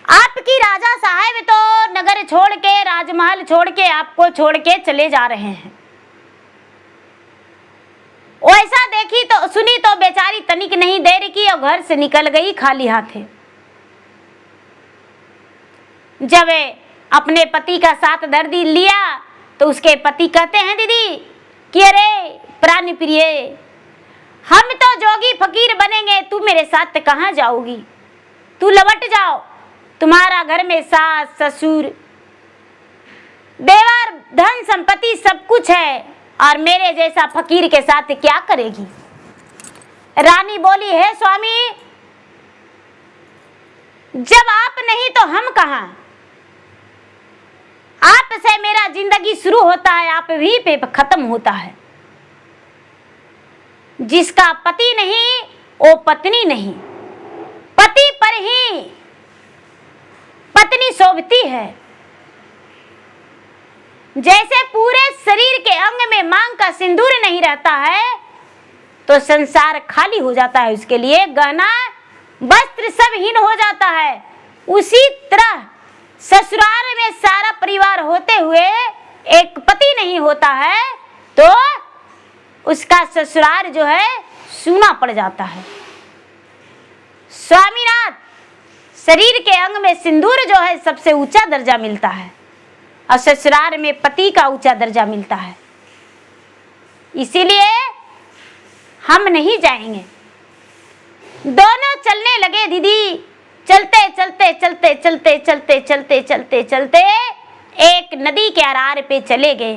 आपकी राजा साहब तो नगर छोड़ के, राजमहल छोड़ के, आपको छोड़ के चले जा रहे हैं। वैसा देखी तो सुनी तो बेचारी तनिक नहीं देर की और घर से निकल गई खाली हाथे। जब अपने पति का साथ दर्दी लिया तो उसके पति कहते हैं दीदी कि अरे प्राण प्रिय, हम तो जोगी फकीर बनेंगे, तू मेरे साथ कहाँ जाओगी, तू लौट जाओ। तुम्हारा घर में सास ससुर देवर धन संपत्ति सब कुछ है, और मेरे जैसा फकीर के साथ क्या करेगी। रानी बोली है स्वामी, जब आप नहीं तो हम कहाँ। आप से मेरा जिंदगी शुरू होता है, आप भी पे खत्म होता है। जिसका पति नहीं वो पत्नी नहीं, पति पर ही पत्नी शोभती है। जैसे पूरे शरीर के अंग में मांग का सिंदूर नहीं रहता है तो संसार खाली हो जाता है, उसके लिए गहना वस्त्र सब हीन हो जाता है। उसी तरह ससुराल में सारा परिवार होते हुए एक पति नहीं होता है तो उसका ससुराल जो है सूना पड़ जाता है। स्वामीनाथ, शरीर के अंग में सिंदूर जो है सबसे ऊंचा दर्जा मिलता है और ससुराल में पति का ऊंचा दर्जा मिलता है। इसीलिए हम नहीं जाएंगे। दोनों चलने लगे दीदी। चलते चलते चलते चलते चलते चलते चलते चलते एक नदी के अरार पे चले गए।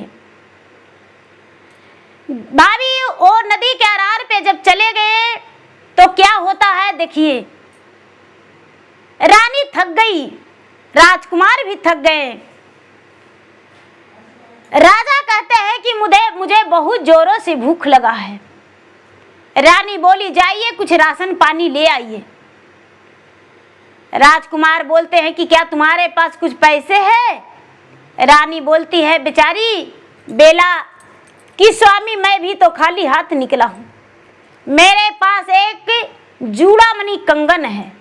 भाभी, वो नदी के अरार पे जब चले गए तो क्या होता है देखिए। रानी थक गई, राजकुमार भी थक गए। राजा कहते हैं कि मुझे बहुत जोरों से भूख लगा है। रानी बोली, जाइए कुछ राशन पानी ले आइए। राजकुमार बोलते हैं कि क्या तुम्हारे पास कुछ पैसे हैं? रानी बोलती है, बेचारी बेला कि स्वामी, मैं भी तो खाली हाथ निकला हूँ। मेरे पास एक जूड़ामणि कंगन है।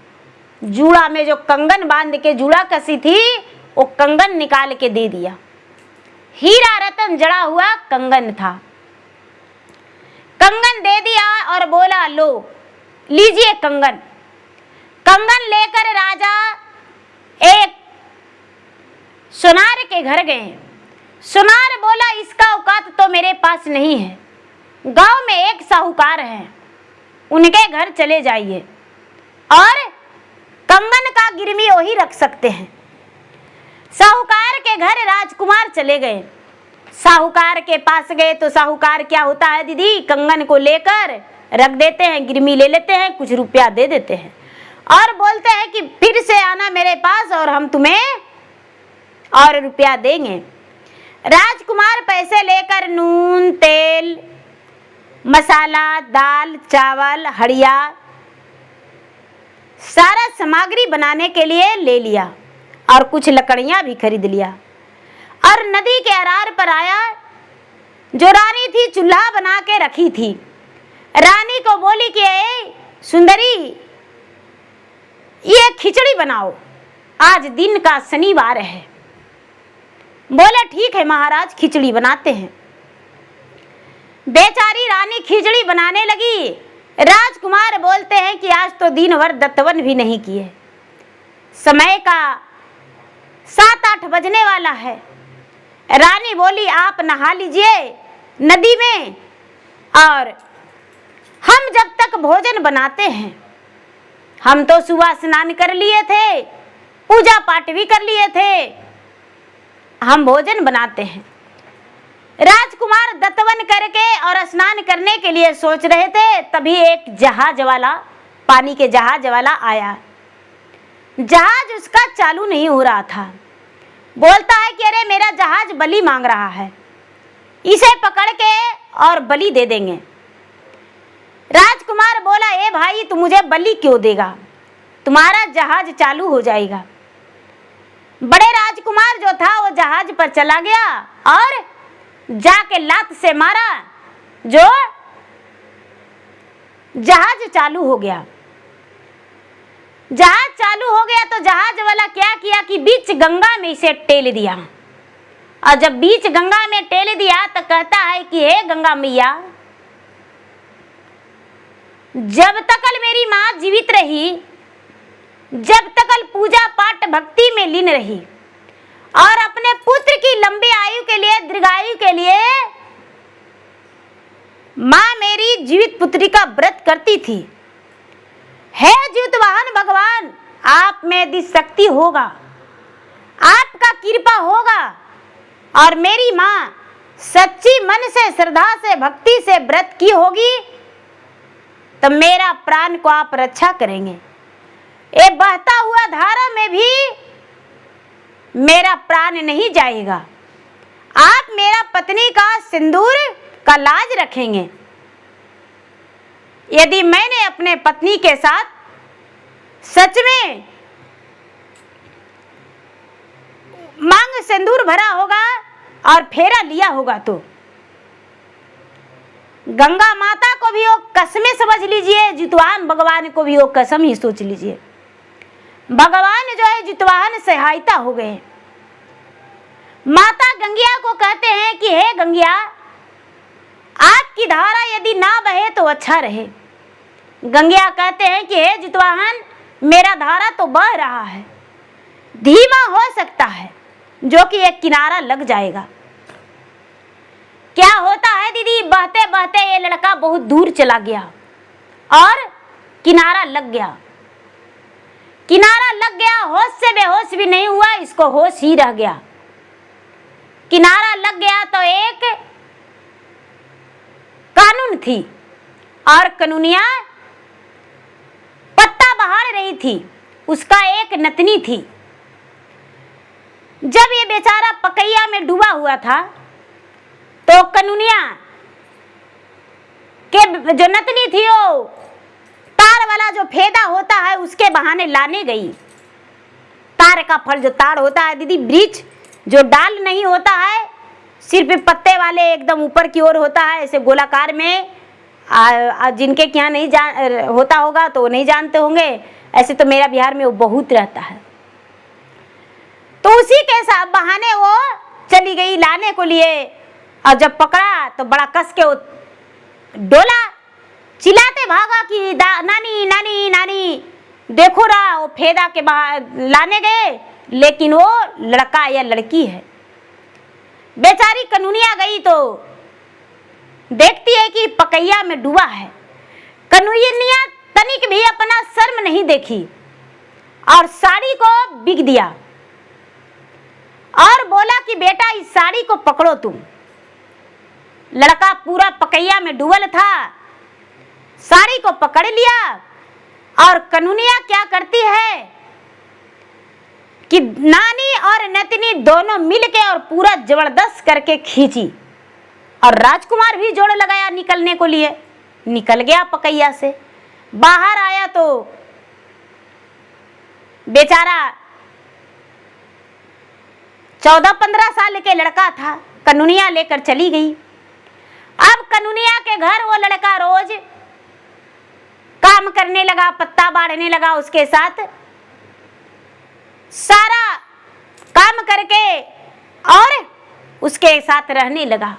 जूड़ा में जो कंगन बांध के जूड़ा कसी थी वो कंगन निकाल के दे दिया। हीरा रतन जड़ा हुआ कंगन था। कंगन दे दिया और बोला, लो लीजिए कंगन। कंगन लेकर राजा एक सुनार के घर गए। सुनार बोला, इसका औकात तो मेरे पास नहीं है। गांव में एक साहूकार है, उनके घर चले जाइए और कंगन का गिरवी वही रख सकते हैं। साहूकार के घर राजकुमार चले गए। साहूकार के पास गए तो साहूकार क्या होता है दीदी, कंगन को लेकर रख देते हैं, गिरवी ले लेते हैं, कुछ रुपया दे देते हैं और बोलते हैं कि फिर से आना मेरे पास और हम तुम्हें और रुपया देंगे। राजकुमार पैसे लेकर नून, तेल, मसाला, दाल, चावल, हड़िया सारा सामग्री बनाने के लिए ले लिया और कुछ लकड़ियां भी खरीद लिया और नदी के अरार पर आया। जो रानी थी चूल्हा बना के रखी थी। रानी को बोली कि सुंदरी, ये खिचड़ी बनाओ, आज दिन का शनिवार है। बोले, ठीक है महाराज, खिचड़ी बनाते हैं। बेचारी रानी खिचड़ी बनाने लगी। राजकुमार बोलते हैं कि आज तो दिन भर दत्तवन भी नहीं किए। समय का 7-8 बजने वाला है। रानी बोली, आप नहा लीजिए नदी में और हम जब तक भोजन बनाते हैं। हम तो सुबह स्नान कर लिए थे, पूजा पाठ भी कर लिए थे, हम भोजन बनाते हैं। राजकुमार दत्तवन करके और स्नान करने के लिए सोच रहे थे, तभी एक जहाज वाला, पानी के जहाज वाला आया। जहाज उसका चालू नहीं हो रहा था। बोलता है कि अरे मेरा जहाज बलि मांग रहा है, इसे पकड़ के और बलि दे देंगे। राजकुमार बोला, ए भाई, तू मुझे बलि क्यों देगा, तुम्हारा जहाज चालू हो जाएगा। बड़े राजकुमार जो था वो जहाज पर चला गया और जाके लात से मारा, जो जहाज चालू हो गया। जहाज चालू हो गया तो जहाज वाला क्या किया कि बीच गंगा में इसे टेल दिया और जब बीच गंगा में टेल दिया तो कहता है कि हे गंगा मैया, जब तक मेरी माँ जीवित रही, जब तक पूजा पाठ भक्ति में लीन रही और अपने पुत्र की लंबी आयु के लिए, दीर्घायु के लिए माँ मेरी जीवित पुत्री का व्रत करती थी। हे जीवतवाहन भगवान, आप में यदि शक्ति होगा, आपका कृपा होगा और मेरी माँ सच्ची मन से, श्रद्धा से, भक्ति से व्रत की होगी तो मेरा प्राण को आप रक्षा करेंगे। ये बहता हुआ धारा में भी मेरा प्राण नहीं जाएगा। आप मेरा पत्नी का सिंदूर का लाज रखेंगे। यदि मैंने अपने पत्नी के साथ सच में मांग सिंदूर भरा होगा और फेरा लिया होगा तो गंगा माता को भी वो कसमें समझ लीजिए, जितवान भगवान को भी वो कसम ही सोच लीजिए। भगवान जो है जितवाहन सहायता हो गए। माता गंगिया को कहते हैं कि हे गंगिया, आपकी धारा यदि ना बहे तो अच्छा रहे। गंगिया कहते हैं कि हे जितवाहन, मेरा धारा तो बह रहा है, धीमा हो सकता है, जो कि एक किनारा लग जाएगा। क्या होता है दीदी, बहते बहते ये लड़का बहुत दूर चला गया और किनारा लग गया। किनारा लग गया, होश से बेहोश भी नहीं हुआ, इसको होश ही रह गया। किनारा लग गया तो एक कानून थी और कानूनिया पत्ता बहार रही थी, उसका एक नतनी थी। जब ये बेचारा पकैया में डूबा हुआ था तो कानूनिया के जो नतनी थी वो तार वाला जो फेदा होता है उसके बहाने लाने गई। तार का फल जो तार होता है दीदी, वृक्ष जो डाल नहीं होता है, सिर्फ पत्ते वाले एकदम ऊपर की ओर होता है, ऐसे गोलाकार में। जिनके क्या नहीं होता होगा तो वो नहीं जानते होंगे, ऐसे तो मेरा बिहार में वो बहुत रहता है। तो उसी के साथ बहाने वो चली गई लाने को लिए, और जब पकड़ा तो बड़ा कस के वो डोला, चिल्लाते भागा कि नानी नानी नानी देखो रहा। वो फेदा के बाहर लाने गए, लेकिन वो लड़का या लड़की है। बेचारी कानूनिया गई तो देखती है कि पकैया में डूबा है। कानूनिया तनिक भी अपना शर्म नहीं देखी और साड़ी को बिग दिया और बोला कि बेटा इस साड़ी को पकड़ो तुम। लड़का पूरा पकैया में डूबल था, साड़ी को पकड़ लिया और कानूनिया क्या करती है कि नानी और नतनी दोनों मिलके और पूरा जबरदस्त करके खींची और राजकुमार भी जोड़ लगाया निकलने को लिए। निकल गया पकैया से। बाहर आया तो बेचारा 14-15 साल के लड़का था। कानूनिया लेकर चली गई। अब कानूनिया के घर वो लड़का रोज काम करने लगा, पत्ता बाढ़ने लगा, उसके साथ सारा काम करके और उसके साथ रहने लगा।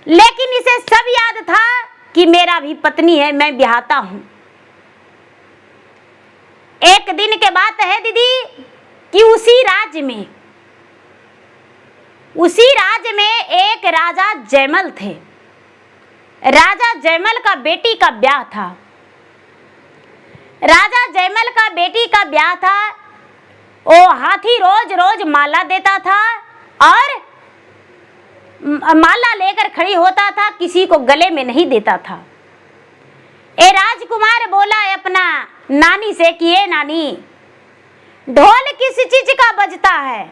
लेकिन इसे सब याद था कि मेरा भी पत्नी है, मैं ब्याहता हूं। एक दिन के बात है दीदी कि उसी राज्य में एक राजा जयमल थे। राजा जयमल का बेटी का ब्याह था। राजा जयमल का बेटी का ब्याह था। वो हाथी रोज रोज माला देता था और माला लेकर खड़ी होता था, किसी को गले में नहीं देता था। ए राजकुमार बोला अपना नानी से कि ए नानी, ढोल किस चीज का बजता है?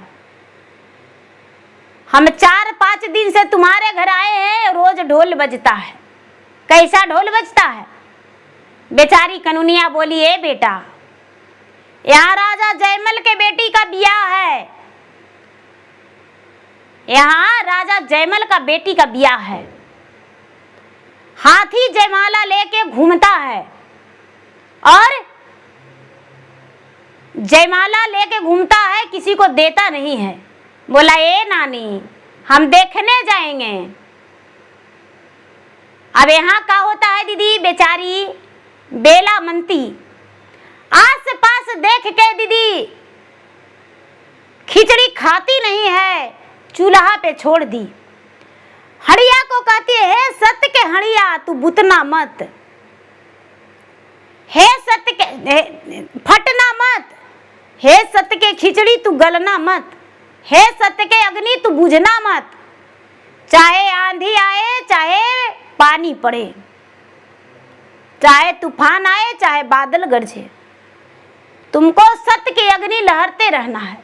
हम 4-5 दिन से तुम्हारे घर आए हैं, रोज ढोल बजता है। कैसा ढोल बजता है? बेचारी कानूनिया बोली, ए बेटा, यहाँ राजा जयमल के बेटी का ब्याह है। यहाँ राजा जयमल का बेटी का ब्याह है। हाथी जयमाला लेके घूमता है और जयमाला लेके घूमता है, किसी को देता नहीं है। बोला, ए नानी, हम देखने जाएंगे। अब यहाँ क्या होता है दीदी, बेचारी बेला मनती आस पास देख के दीदी खिचड़ी खाती नहीं है, चूल्हा पे छोड़ दी। हड़िया को कहती है, हे सत्य के हड़िया तू बुतना मत, हे सत्य के फटना मत, हे सत्य के खिचड़ी तू गलना मत, हे सत्य के अग्नि तू बुझना मत। चाहे आंधी आए, चाहे पानी पड़े, चाहे तूफान आए, चाहे बादल गरजे, तुमको सत्य की अग्नि लहरते रहना है।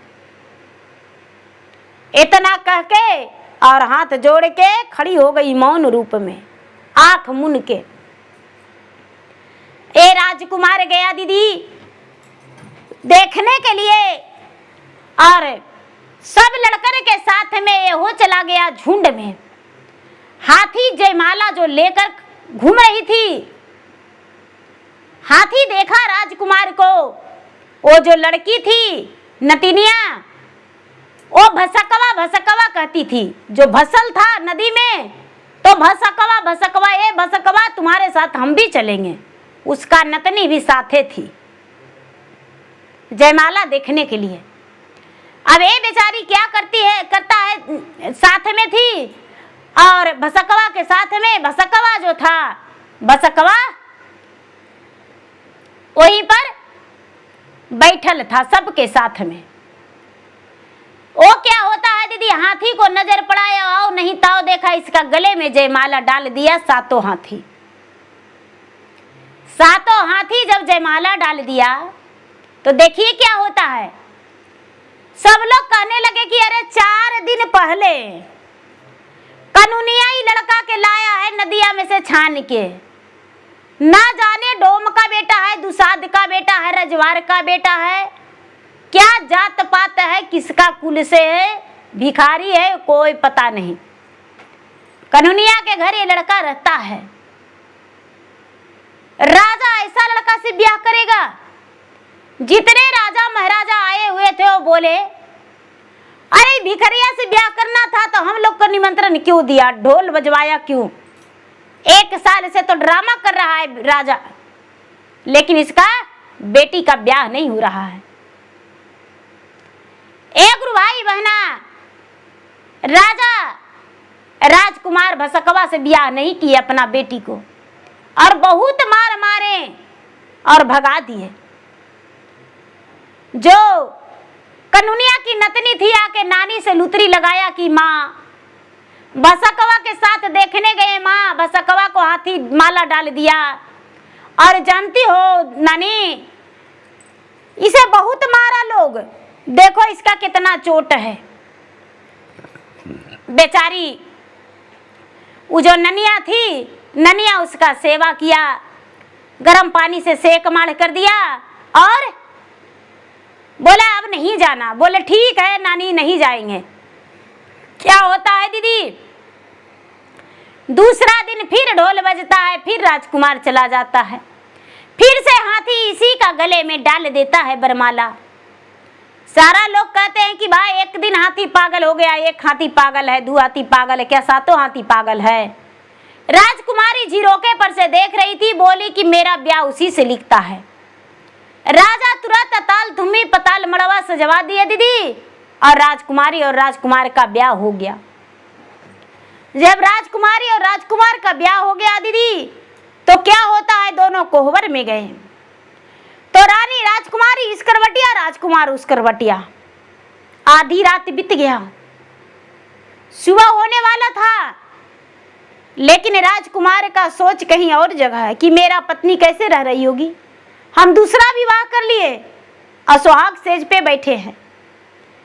इतना कह के और हाथ जोड़ के खड़ी हो गई मौन रूप में, आंख मुन के। ए राजकुमार गया दीदी देखने के लिए और सब लड़कर के साथ में ये हो चला गया झुंड में। हाथी जयमाला जो लेकर घूम रही थी, हाथी देखा राजकुमार को, वो जो लड़की थी नतिनिया, वो भसकवा भसकवा कहती थी। जो भसल था नदी में तो भसकवा भसकवा, ए भसकवा तुम्हारे साथ हम भी चलेंगे। उसका नतनी भी साथे थी जयमाला देखने के लिए। अब ये बेचारी क्या करता है, साथ में थी और भसकवा के साथ में, भसकवा जो था, भसकवा वहीं पर बैठल था सबके साथ में। वो क्या होता है दीदी, हाथी को नजर पड़ाया, आओ नहीं ताओ देखा, इसका गले में जयमाला डाल दिया सातों हाथी। सातों हाथी जब जयमाला डाल दिया तो देखिए क्या होता है, सब लोग कहने लगे कि अरे 4 दिन पहले कानूनिया ही लड़का के लाया है नदिया में से छान के, ना जाने डोम का बेटा है, दुसाद का बेटा है, रजवार का बेटा है, क्या जात पात है, किसका कुल से है, भिखारी है, कोई पता नहीं। कानूनिया के घर ये लड़का रहता है। राजा ऐसा लड़का से ब्याह करेगा? जितने राजा महाराजा आए हुए थे वो बोले अरे भिखरिया से ब्याह करना था तो हम लोग को निमंत्रण क्यों दिया, ढोल बजवाया क्यों? 1 साल से तो ड्रामा कर रहा है राजा, लेकिन इसका बेटी का ब्याह नहीं हो रहा है। एक गुरु भाई बहना, राजा राजकुमार भसकवा से ब्याह नहीं किए अपना बेटी को, और बहुत मार मारे और भगा दिए। जो कानूनिया की नतनी थी आके नानी से लुतरी लगाया कि माँ भसकवा के साथ देखने गए, माँ भसकवा को हाथी माला डाल दिया, और जानती हो नानी इसे बहुत मारा लोग, देखो इसका कितना चोट है। बेचारी वो जो ननिया थी, ननिया उसका सेवा किया, गर्म पानी से सेक मार कर दिया और बोला अब नहीं जाना। बोले ठीक है नानी नहीं जाएंगे। क्या होता है दीदी, दूसरा दिन फिर ढोल बजता है, फिर राजकुमार चला जाता है, फिर से हाथी इसी का गले में डाल देता है बरमाला। सारा लोग कहते हैं कि भाई एक दिन हाथी पागल हो गया, एक हाथी पागल है, 2 हाथी पागल है, क्या सातों हाथी पागल है? राजकुमारी झिरोके पर से देख रही थी, बोली कि मेरा ब्याह उसी से लिखता है। राजा तुरंत ताल तुम्ही पताल मड़वा सजवा दिए दीदी, और राजकुमारी और राजकुमार का ब्याह हो गया। जब राजकुमारी और राजकुमार का ब्याह हो गया दीदी, तो क्या होता है, दोनों कोहबर में गए। तो रानी राजकुमारी इस करवटिया, राजकुमार उस करवटिया। आधी रात बीत गया, सुबह होने वाला था, लेकिन राजकुमार का सोच कहीं और जगह है कि मेरा पत्नी कैसे रह रही होगी, हम दूसरा विवाह कर लिए और सुहाग सेज पे बैठे हैं,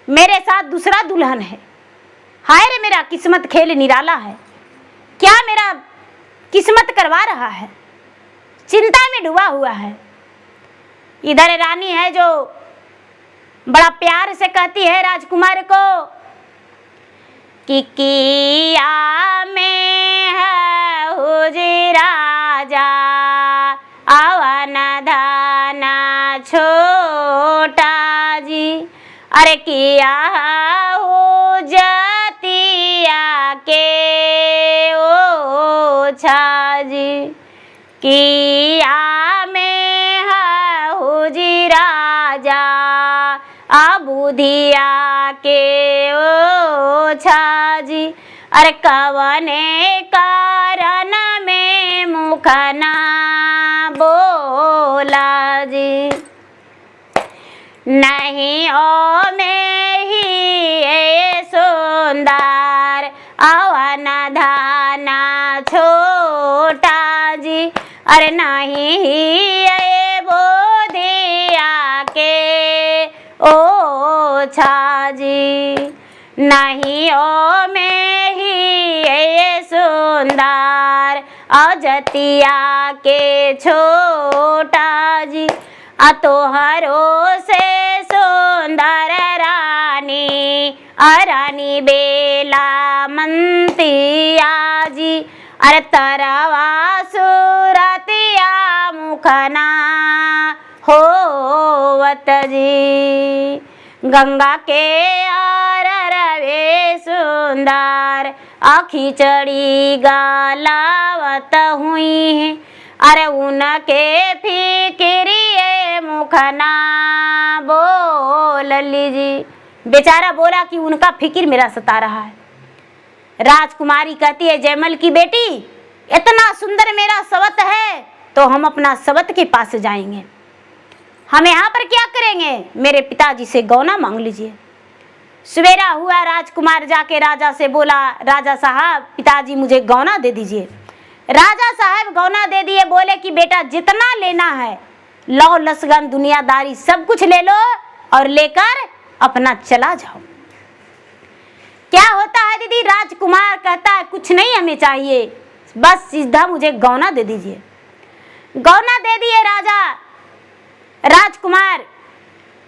मेरे साथ दूसरा दुल्हन है। हाय रे मेरा किस्मत खेल निराला है, क्या मेरा किस्मत करवा रहा है, चिंता में डूबा हुआ है। इधर रानी है जो बड़ा प्यार से कहती है राजकुमार को कि किया में है हुजी राजा, आवन धाना छोटा जी, अरे किया हो जतिया के ओ छा जी, किया में है हुजी राजा, बुधिया के ओ छा जी, अरे कवने कारण में मुखना बोला जी, नहीं ओ में ही ए सुंदर अवन धाना छोटा जी, अरे नहीं ही ए बोधिया के ओ छा जी, नहीं ओ में ही ए सुंदर अजतिया के छोटा जी, तोहरो से सुंदर रानी अरानी बेला मंतिया जी, अरे तरवा सुरतिया मुखना होवत गावत जी, गंगा के आर रवे सुंदर खिचड़ी गालावत हुई है। अरे उनके फिक्रिए मुखना बोल लीजिए। बेचारा बोला कि उनका फिक्र मेरा सता रहा है। राजकुमारी कहती है, जयमल की बेटी, इतना सुंदर मेरा सवत है तो हम अपना सवत के पास जाएंगे, हम यहाँ पर क्या करेंगे? मेरे पिताजी से गौना मांग लीजिए। सवेरा हुआ, राजकुमार जाके राजा से बोला, राजा साहब पिताजी मुझे गौना दे दीजिए। राजा साहब गौना दे दिए। बोले कि बेटा जितना लेना है लौ लसगन दुनियादारी सब कुछ ले लो और लेकर अपना चला जाओ। क्या होता है दीदी? राजकुमार कहता है कुछ नहीं हमें चाहिए, बस सीधा मुझे गौना दे दीजिए। गौना दे दिए राजा। राजकुमार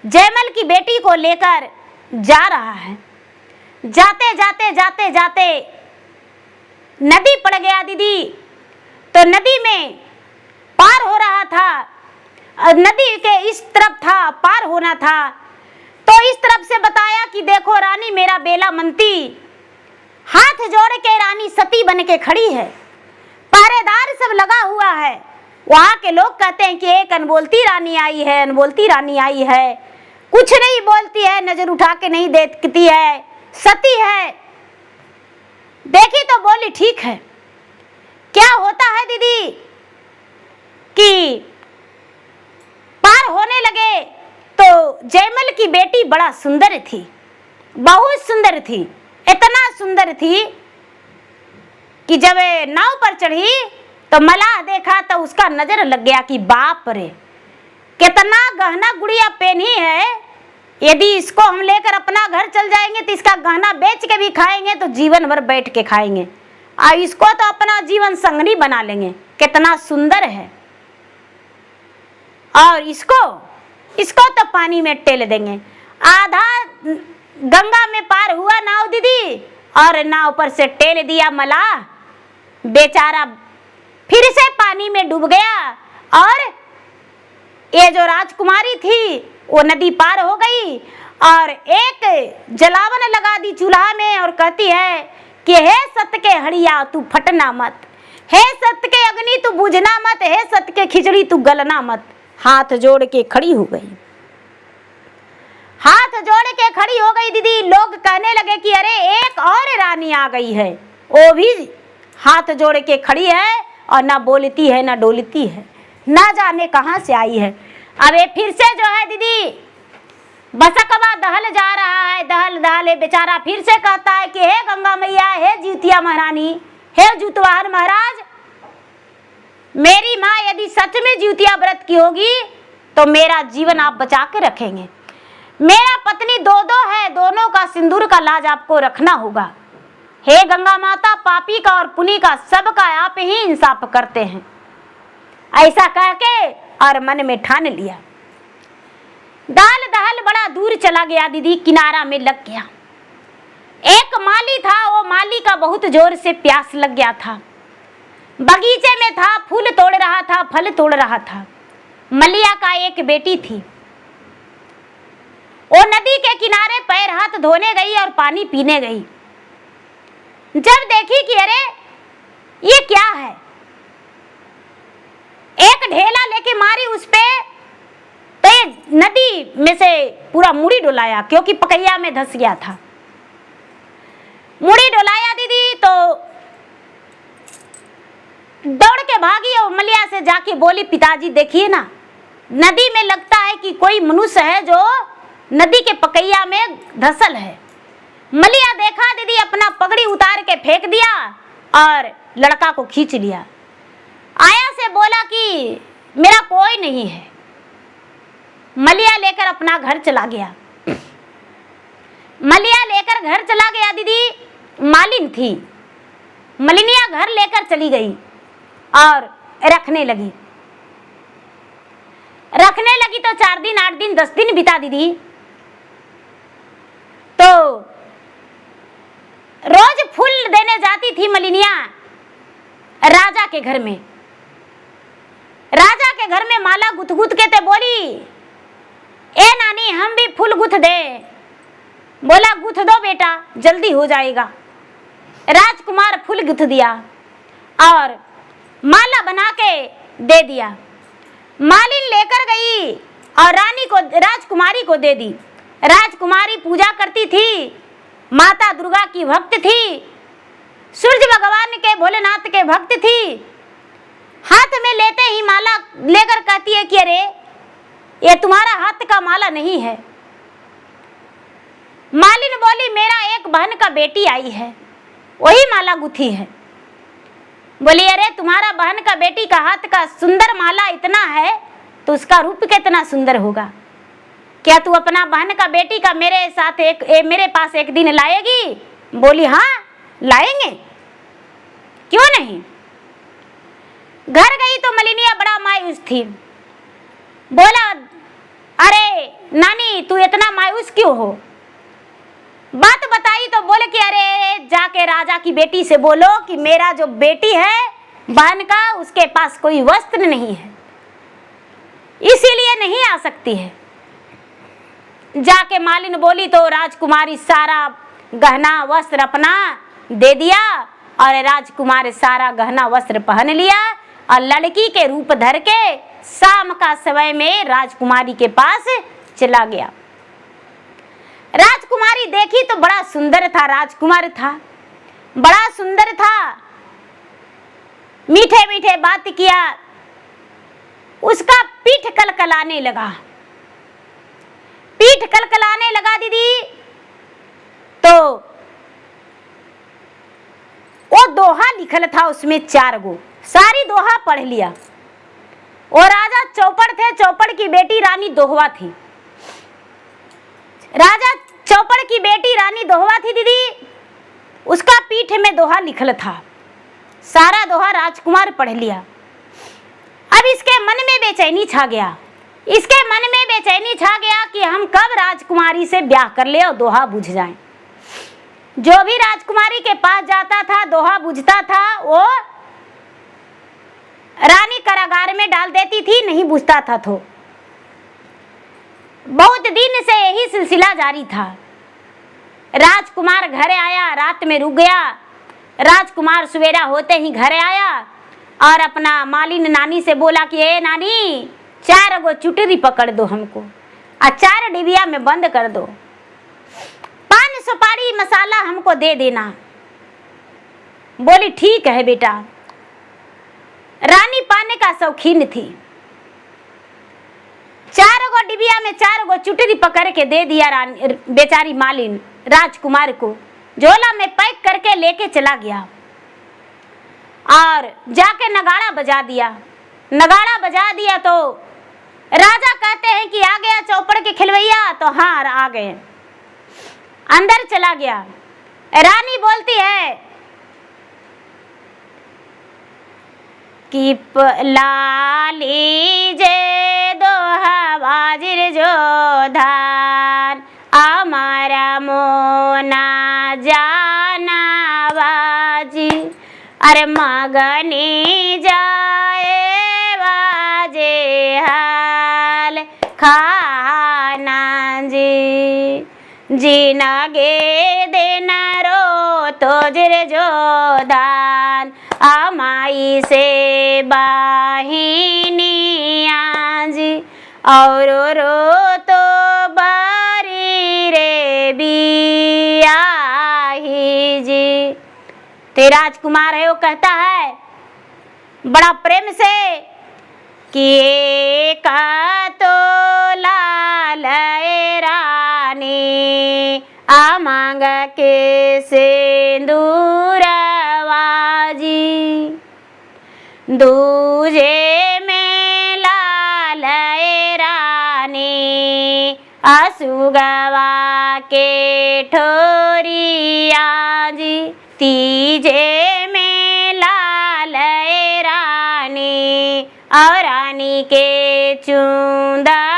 जयमल की बेटी को लेकर जा रहा है। जाते जाते जाते जाते नदी पड़ गया दीदी। तो नदी में पार हो रहा था, नदी के इस तरफ था, पार होना था। तो इस तरफ से बताया कि देखो रानी मेरा बेला मनती, हाथ जोड़ के रानी सती बन के खड़ी है, पहरेदार सब लगा हुआ है। वहाँ के लोग कहते हैं कि एक अनबोलती रानी आई है, अनबोलती रानी आई है, कुछ नहीं बोलती है, नजर उठा के नहीं देखती है, सती है। देखी तो बोली ठीक है। क्या होता है दीदी कि पार होने लगे तो जयमल की बेटी बड़ा सुंदर थी, बहुत सुंदर थी, इतना सुंदर थी कि जब नाव पर चढ़ी तो मलाह देखा तो उसका नजर लग गया कि बाप रे कितना गहना गुड़िया पहनी है, यदि इसको हम लेकर अपना घर चल जाएंगे तो इसका गहना बेच के भी खाएंगे तो जीवन भर बैठ के खाएंगे, और इसको तो अपना जीवन संगनी बना लेंगे, कितना सुंदर है। और इसको तो पानी में टेल देंगे। आधा गंगा में पार हुआ नाव दीदी, और नाव पर से टेल दिया मलाह, बेचारा फिर से पानी में डूब गया। और ये जो राजकुमारी थी वो नदी पार हो गई और एक जलावन लगा दी चूल्हा में और कहती है कि हे सत्य के हड़िया तू फटना मत, हे सत्य के अग्नि तू बुझना मत, हे सत्य के खिचड़ी तू गलना मत। हाथ जोड़ के खड़ी हो गई, हाथ जोड़ के खड़ी हो गई दीदी। लोग कहने लगे कि अरे एक और रानी आ गई है, वो भी हाथ जोड़ के खड़ी है और ना बोलती है ना डोलती है, ना जाने कहाँ से आई है। अब ये फिर से जो है दीदी बसकवा दहल जा रहा है, दहल दहल बेचारा फिर से कहता है कि हे गंगा मैया, हे जीतिया महारानी, हे जूतवाहन महाराज, मेरी माँ यदि सच में जीतिया व्रत की होगी तो मेरा जीवन आप बचा के रखेंगे। मेरा पत्नी दो है, दोनों का सिंदूर का लाज आपको रखना होगा। हे गंगा माता, पापी का और पुनी का सबका आप ही इंसाफ करते हैं। ऐसा कह के और मन में ठान लिया। दाल दहल बड़ा दूर चला गया दीदी, किनारा में लग गया। एक माली था, वो माली का बहुत जोर से प्यास लग गया था, बगीचे में था, फूल तोड़ रहा था, फल तोड़ रहा था। मलिया का एक बेटी थी, वो नदी के किनारे पैर हाथ धोने गई और पानी पीने गई। जब देखी कि अरे ये क्या है, एक ढेला लेके मारी उस पे, तो नदी में से पूरा मुड़ी डुलाया, क्योंकि पकैया में धंस गया था। मुड़ी डुलाया दीदी तो दौड़ के भागी और मलिया से जाके बोली, पिताजी देखिए ना, नदी में लगता है कि कोई मनुष्य है जो नदी के पकैया में धसल है। मलिया देखा दीदी, अपना पगड़ी उतार के फेंक दिया और लड़का को खींच लिया। आया से बोला कि मेरा कोई नहीं है। मलिया लेकर अपना घर चला गया। मलिया लेकर घर चला गया दीदी, मालिन थी, मलिनिया घर लेकर चली गई और रखने लगी। रखने लगी तो 4 दिन 8 दिन 10 दिन बीता दीदी। तो रोज फूल देने जाती थी मलिनिया राजा के घर में। राजा के घर में माला गुथ गुथ के ते बोली ए नानी हम भी फूल गुथ दे। बोला गुथ दो बेटा, जल्दी हो जाएगा। राजकुमार फूल गुथ दिया और माला बना के दे दिया। मालिन लेकर गई और रानी को, राजकुमारी को दे दी। राजकुमारी पूजा करती थी, माता दुर्गा की भक्त थी, सूर्य भगवान के, भोलेनाथ के भक्त थी। हाथ में लेते ही माला लेकर कहती है कि अरे ये तुम्हारा हाथ का माला नहीं है। मालिन बोली मेरा एक बहन का बेटी आई है, वही माला गुथी है। बोली अरे तुम्हारा बहन का बेटी का हाथ का सुंदर माला इतना है तो उसका रूप कितना सुंदर होगा। क्या तू अपना बहन का बेटी का मेरे साथ मेरे पास एक दिन लाएगी? बोली हाँ लाएंगे, क्यों नहीं। घर गई तो मलिनिया बड़ा मायूस थी। बोला अरे नानी तू इतना मायूस क्यों हो? बात बताई तो बोले कि अरे जाके राजा की बेटी से बोलो कि मेरा जो बेटी है बहन का, उसके पास कोई वस्त्र नहीं है, इसीलिए नहीं आ सकती है। जाके मालिन बोली तो राजकुमारी सारा गहना वस्त्र अपना दे दिया और राजकुमार सारा गहना वस्त्र पहन लिया और लड़की के रूप धर के शाम का समय में राजकुमारी के पास चला गया। राजकुमारी देखी तो बड़ा सुंदर था, राजकुमार था, बड़ा सुंदर था, मीठे मीठे बात किया। उसका पीठ कलकलाने लगा, पीठ कलकलाने लगा दीदी। तो वो दोहा लिखल था उसमें 4 गो, सारी दोहा पढ़ लिया। और राजा चौपड़ थे, चौपड़ की बेटी रानी दोहवा थी। राजा चौपड़ की बेटी रानी दोहवा थी दीदी, उसका पीठ में दोहा लिखल था, सारा दोहा राजकुमार पढ़ लिया। अब इसके मन में बेचैनी छा गया, इसके मन में बेचैनी छा गया कि हम कब राजकुमारी से ब्याह कर ले और दोहा बुझ जाए। जो भी राजकुमारी के पास जाता था दोहा बुझता था, वो रानी कारागार में डाल देती थी, नहीं बुझता था। तो बहुत दिन से यही सिलसिला जारी था। राजकुमार घर आया, रात में रुक गया। राजकुमार सवेरा होते ही घर आया और अपना मालिन नानी से बोला कि ए नानी 4 गो चुटरी पकड़ दो हमको और 4 डिबिया में बंद कर दो, पान सुपारी मसाला हमको दे देना। बोली ठीक है बेटा। रानी पाने का शौकीन थी। 4 गो डिबिया में 4 गो चुटरी पकड़ के दे दिया रानी, बेचारी मालिन राजकुमार को झोला में पैक करके लेके चला गया और जाके नगाड़ा बजा दिया। नगाड़ा बजा दिया तो राजा कहते हैं कि आ गया चौपड़ के खिलवैया, तो हाँ आ गए। अंदर चला गया। रानी बोलती है कि लाली जे दोहा बाजिर जो धान हमारा मोना जाना बाजी, अरे मगनी जाए बाजे हाल खाना जी, जिनगे देना रो तो जिर जो धान अमाई से बाहिनी आजी, और रो तो बारी रे बियाही जी। ते राजकुमार है वो कहता है बड़ा प्रेम से कि का तो लाल रानी आमांग के सिंदूर बाजी, दूजे में लाल रानी असुगवा के ठोरिया जी, तीजे में लाल रानी और रानी के चुंदरिया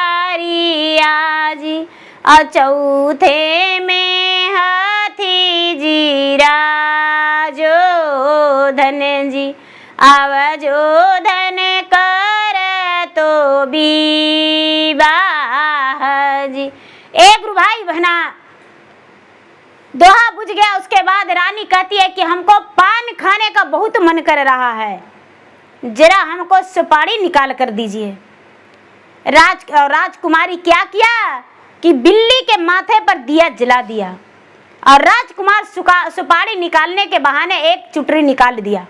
जी, और चौथे में हाथी जीरा जो धन जी, आव जो धन कर तो विवाह बहना दोहा बुझ गया। उसके बाद रानी कहती है कि हमको पान खाने का बहुत मन कर रहा है, जरा हमको सुपारी निकाल कर दीजिए। राजकुमारी क्या किया कि बिल्ली के माथे पर दिया जला दिया और राजकुमार सुपारी निकालने के बहाने एक चुटरी निकाल दिया।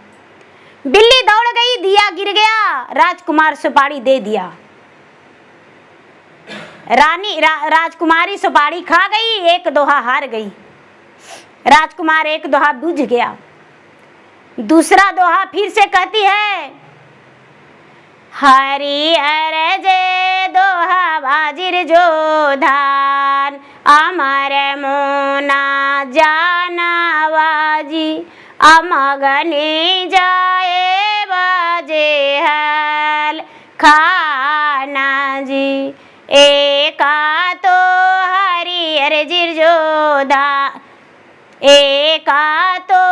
बिल्ली दौड़ गई, दिया गिर गया, राजकुमार सुपारी दे दिया। राजकुमारी सुपारी खा गई, एक दोहा हार गई। राजकुमार एक दोहा बुझ गया। दूसरा दोहा फिर से कहती है, हरिहर जे दोहा बाजिर जो धान, अमर मोना जानवाजी, अमगने जाए बाजे हल खाना जी। एका तो हरिहर जिर जो धान, एका तो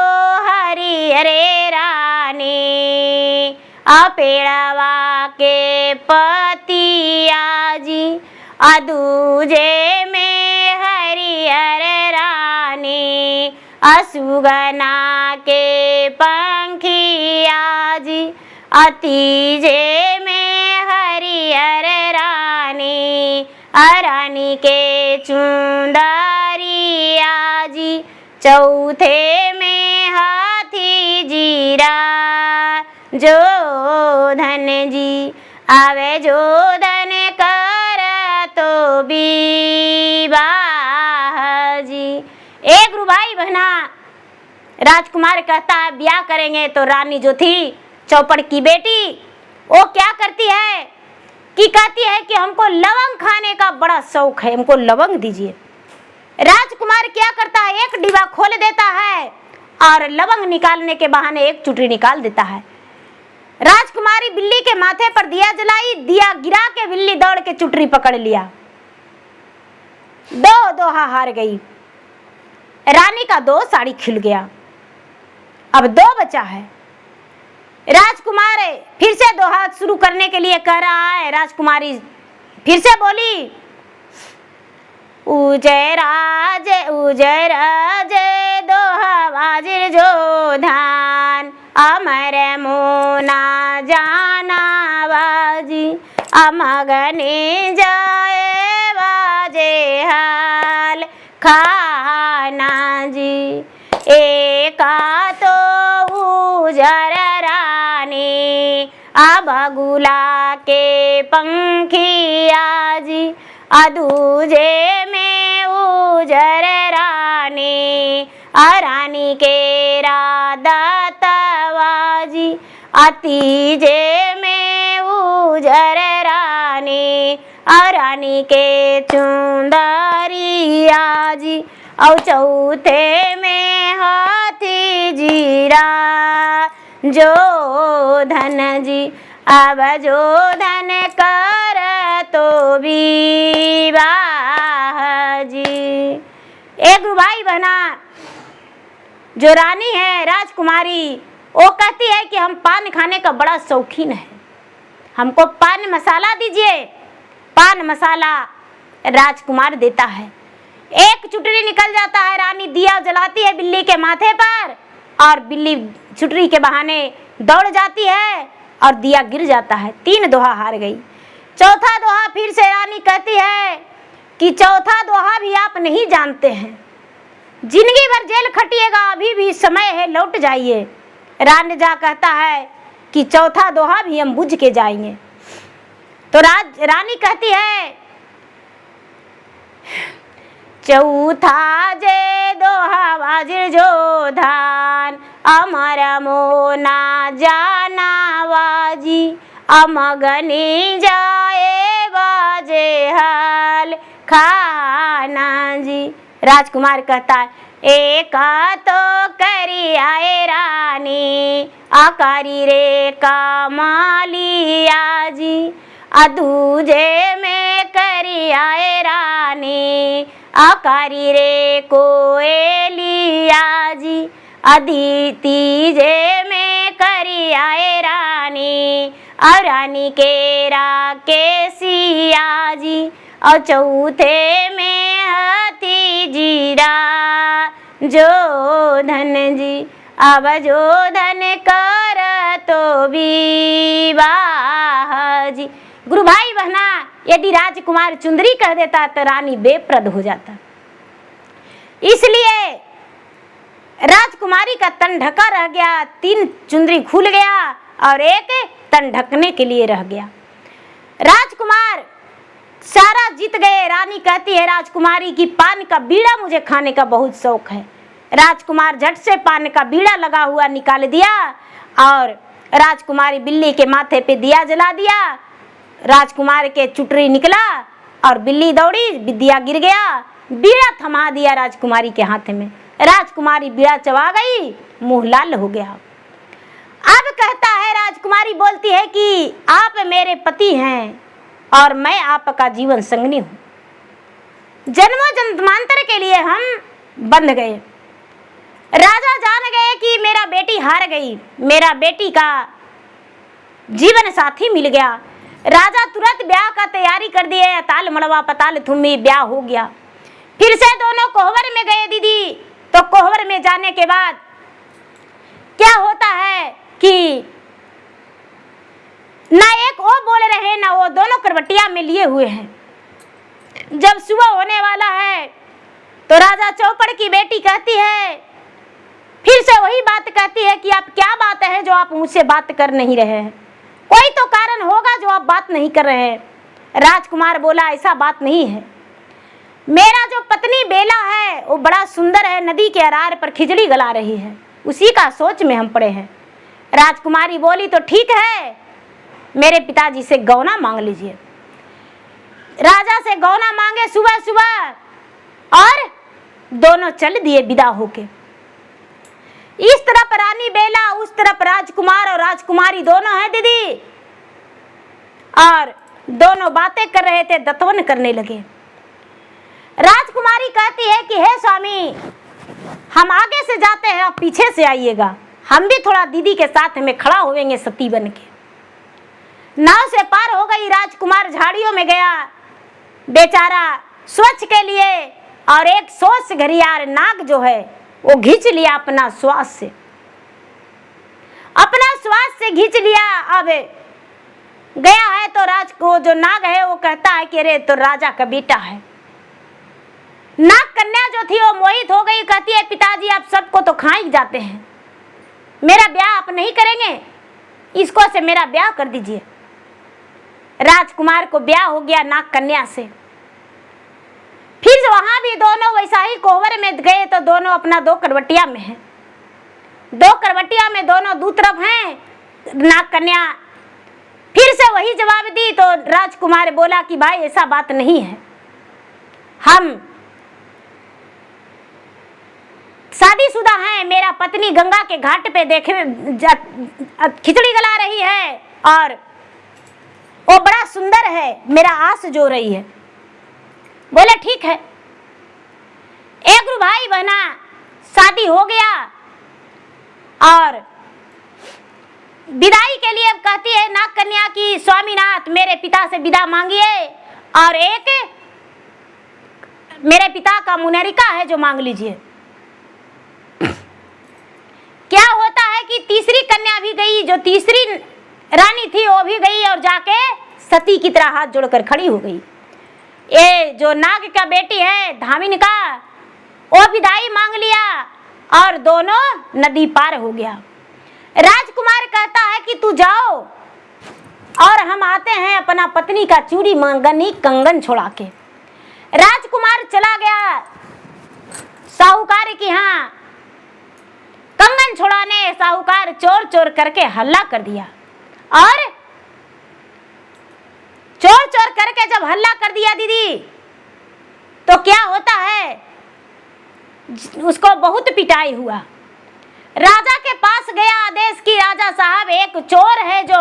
हरिहरे रानी, पेड़वा के पतिया जी, दूजे में हरिहर रानी, सुगना के पंखिया जी, तीजे में हरिहर रानी, रानी के चुंदरिया जी, चौथे में हाथी जीरा जो धन जी, आवे जो धन कर तो विवाह जी। एक गुरु भाई बहना राजकुमार कहता है ब्याह करेंगे, तो रानी जो थी चौपड़ की बेटी, वो क्या करती है कि कहती है कि हमको लवंग खाने का बड़ा शौक है, हमको लवंग दीजिए। राजकुमार क्या करता है, एक डिब्बा खोल देता है और लवंग निकालने के बहाने एक चुटरी निकाल देता है। राजकुमारी बिल्ली के माथे पर दिया जलाई, दिया गिरा के बिल्ली दौड़ के चुटरी पकड़ लिया। दो दोहा हार गई। रानी का दो साड़ी खिल गया। अब दो बचा है। राजकुमार फिर से दोहा शुरू करने के लिए कह रहा है। राजकुमारी फिर से बोली, उजय राज दोहा बाजिर जो धान, अमर मोना जाना बाजी, अमगने जाए बाजे हाल खाना जी। एका तो उजर रानी, बगुला के पंखिया जी, दूजे में उजर रानी, रानी के राधा तवाजी, तीजे में उजर रानी, रानी के चुंदरिया जी, और चौथे में हाथी जीरा जो धन जी, अब जो धन कर तो विवाह जी। एक भाई बहना जो रानी है राजकुमारी, वो कहती है कि हम पान खाने का बड़ा शौकीन है, हमको पान मसाला दीजिए। पान मसाला राजकुमार देता है। एक चुटरी निकल जाता है। रानी दिया जलाती है बिल्ली के माथे पर और बिल्ली चुटरी के बहाने दौड़ जाती है और दिया गिर जाता है। 3 दोहा हार गई। चौथा दोहा फिर से रानी कहती है कि चौथा दोहा भी आप नहीं जानते हैं, जिंदगी भर जेल खटिएगा, अभी भी समय है, लौट जाइए। रानी जा कहता है कि चौथा दोहा भी हम बुझ के जाएंगे। तो रानी कहती है, चौथा जे दोहा बाजिर जो धान, अमर मोना जाना वाजी, अमगनी जाए बाजे हाल खाना जी। राजकुमार कहता है, एका तो करी आए रानी, आकारी रे कमालिया जी, दूजे में करी आए रानी, आकारी रे कोएलिया जी, तीजे में करी आए रानी, और रानी के राकेसिया जी, और चौथे में हाथी वीरा जो धन जी अब जो धन कर तो विवाह जी। गुरु भाई बहना, यदि राजकुमार चुंदरी कह देता तो रानी बेप्रद हो जाता। इसलिए राजकुमारी का तन ढका रह गया, 3 चुंदरी खुल गया और एक तन ढकने के लिए रह गया। राजकुमार सारा जीत गए। रानी कहती है राजकुमारी की पान का बीड़ा मुझे खाने का बहुत शौक है। राजकुमार झट से पान का बीड़ा लगा हुआ निकाल दिया और राजकुमारी बिल्ली के माथे पे दिया जला दिया। राजकुमार के चुटरी निकला और बिल्ली दौड़ी, दिया गिर गया, बीड़ा थमा दिया राजकुमारी के हाथ में। राजकुमारी बीड़ा चबा गई, मुंह लाल हो गया। अब कहता है राजकुमारी बोलती है कि आप मेरे पति हैं और मैं आपका जीवन संगनी हूँ। जन्मों जन्मांतर के लिए हम बंध गए। राजा जान गए कि मेरा बेटी हार गई, मेरा बेटी का जीवन साथी मिल गया। राजा तुरंत ब्याह का तैयारी कर दिए। अताल मड़वा पताल तुम्ही ब्याह हो गया। फिर से दोनों कोहबर में गए दीदी। तो कोहबर में जाने के बाद क्या होता है कि ना एक वो बोल रहे हैं ना वो, दोनों करवटिया में लिए हुए हैं। जब सुबह होने वाला है तो राजा चौपड़ की बेटी कहती है, फिर से वही बात कहती है कि आप क्या बात है जो आप मुझसे बात कर नहीं रहे हैं, कोई तो कारण होगा जो आप बात नहीं कर रहे हैं। राजकुमार बोला ऐसा बात नहीं है, मेरा जो पत्नी बेला है वो बड़ा सुंदर है, नदी के अरार पर खिचड़ी गला रही है, उसी का सोच में हम पड़े हैं। राजकुमारी बोली तो ठीक है, मेरे पिताजी से गौना मांग लीजिए। राजा से गौना मांगे सुबह सुबह और दोनों चल दिए विदा होके। इस तरफ रानी बेला, उस तरफ राजकुमार और राजकुमारी दोनों हैं दीदी, और दोनों बातें कर रहे थे, दतवन करने लगे। राजकुमारी कहती है कि हे स्वामी, हम आगे से जाते हैं, आप पीछे से आइएगा, हम भी थोड़ा दीदी के साथ में खड़ा होएंगे सती बन के। नाव से पार हो गई। राजकुमार झाड़ियों में गया बेचारा स्वच्छ के लिए, और एक सोच घरियार नाग जो है वो घींच लिया अपना श्वास से, अपना श्वास से घींच लिया। अब गया है तो राज को जो नाग है वो कहता है कि अरे तो राजा का बेटा है। नाग कन्या जो थी वो मोहित हो गई, कहती है पिताजी आप सबको तो खा ही जाते हैं, मेरा ब्याह आप नहीं करेंगे, इसको से मेरा ब्याह कर दीजिए। राजकुमार को ब्याह हो गया नाग कन्या से। फिर वहां भी दोनों वैसा ही कोहबर में गए तो दोनों अपना 2 करवटिया में हैं। 2 करवटिया में दोनों दो तरफ हैं नाग कन्या। फिर से वही जवाब दी तो राजकुमार बोला कि भाई ऐसा बात नहीं है, हम शादीशुदा हैं, मेरा पत्नी गंगा के घाट पे देखे खिचड़ी गला रही है और वो बड़ा सुंदर है, मेरा आस जो रही है। बोले ठीक है। एक गुरु भाई बहना शादी हो गया और विदाई के लिए कहती है नाग कन्या की स्वामीनाथ मेरे पिता से विदा मांगिए, और एक मेरे पिता का मुनरिका है जो मांग लीजिए। क्या होता है कि तीसरी कन्या भी गई, जो तीसरी रानी थी वो भी गई और जाके सती की तरह हाथ जोड़कर खड़ी हो गई। ये जो नाग का बेटी है धामिन का, वो विदाई मांग लिया और दोनों नदी पार हो गया। राजकुमार कहता है कि तू जाओ और हम आते हैं अपना पत्नी का चूड़ी मंगनी कंगन छोड़ा के। राजकुमार चला गया साहूकार के यहाँ कंगन छुड़ाने। साहूकार चोर चोर करके हल्ला कर दिया, और चोर चोर करके जब हल्ला कर दिया दीदी तो क्या होता है, उसको बहुत पिटाई हुआ। राजा के पास गया आदेश की राजा साहब एक चोर है जो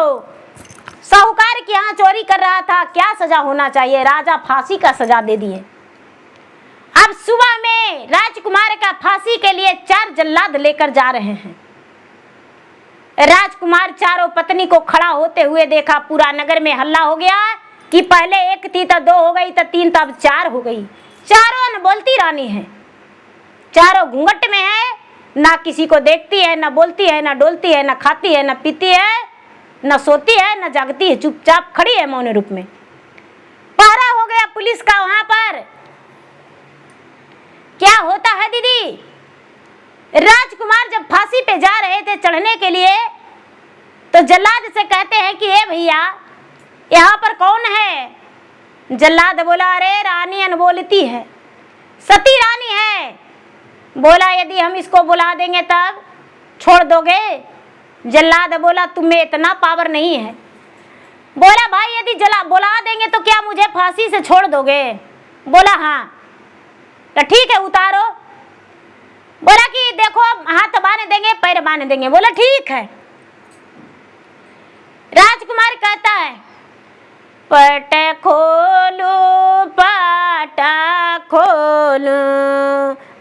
साहूकार के यहाँ चोरी कर रहा था, क्या सजा होना चाहिए। राजा फांसी का सजा दे दिए। अब सुबह में राजकुमार का फांसी के लिए 4 जल्लाद लेकर जा रहे हैं। राजकुमार चारों पत्नी को खड़ा होते हुए देखा। पूरा नगर में हल्ला हो गया कि पहले 1 थी तो 2 हो गई तो 3 तो अब 4 हो गई। चारों अनबोलती रानी है। चारों घूंघट में है, ना किसी को देखती है, ना बोलती है, ना डोलती है, ना खाती है, ना पीती है, ना सोती है, ना जागती है, चुपचाप खड़ी है मौन रूप में। पहरा हो गया पुलिस का वहां पर। क्या होता है दीदी, राजकुमार जब फांसी पे जा रहे थे चढ़ने के लिए, तो जल्लाद से कहते हैं कि ए भैया यहाँ पर कौन है? जल्लाद बोला, अरे रानी अनबोलती है, सती रानी है। बोला, यदि हम इसको बुला देंगे तब छोड़ दोगे? जल्लाद बोला, तुम्हें इतना पावर नहीं है। बोला, भाई यदि बुला देंगे तो क्या मुझे फांसी से छोड़ दोगे? बोला, हाँ। तो ठीक है, उतारो। बोला कि देखो हाथ बांध देंगे, पैर बांध देंगे। बोला ठीक है। राजकुमार कहता है, पट खोलो पाटा खोलो,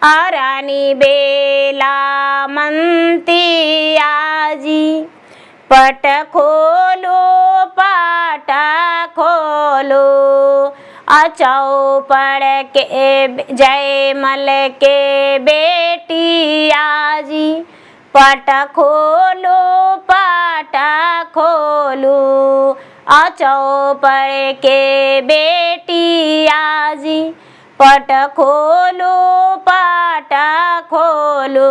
रानी बेला मंती आजी। पट खोलो पाटा खोलो, चौपड़ के जयमल के बेटी आजी। पट खोलो पाटा खोलो, चौपड़ के बेटी आजी। पट खोलो पाटा खोलो,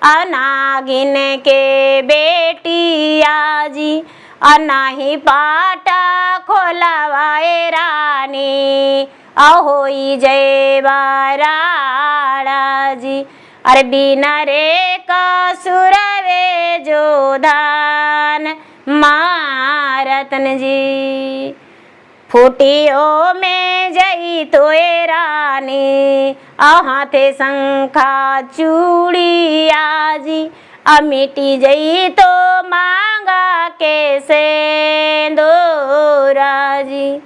नागिन के बेटी आजी। नाही पाटा खोलवाए रानी, होई जय बाराड़ा जी। अरे बिना रे कसुर रे जो धान मारतन जी। फूटियो में जई तोए रानी, हाथे शंखा चूड़ी आजी। मिटी जई तो मांगा के सेंदूरा जी।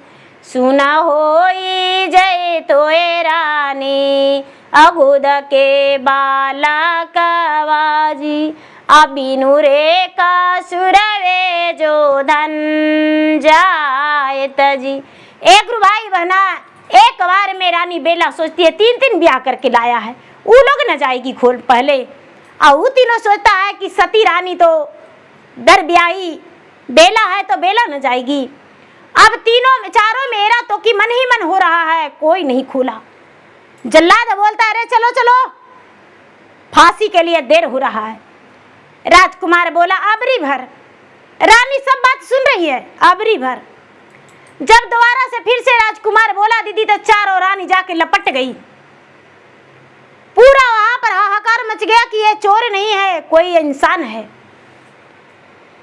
सुना होई जय तोए रानी, अगुद के बाला कवाजी। बिनु रे कसुर रे जो धन जायत जी। एक भाई बहना, एक बार में रानी बेला सोचती है, 3 ब्याह करके लाया है, वो लोग न जाएगी खोल पहले। और वो तीनों सोचता है कि सती रानी तो दर ब्याही, बेला है तो बेला न जाएगी। अब चारों मेरा तो कि मन ही मन हो रहा है, कोई नहीं खुला। जल्लाद बोलता है, अरे चलो चलो, फांसी के लिए देर हो रहा है। राजकुमार बोला, अबरी भर। रानी सब बात सुन रही है, अबरी भर। जब दोबारा से फिर से राजकुमार बोला दीदी, तो चारों रानी जाके लपट गई। पूरा वहां पर हाहाकार मच गया कि ये चोर नहीं है, कोई इंसान है।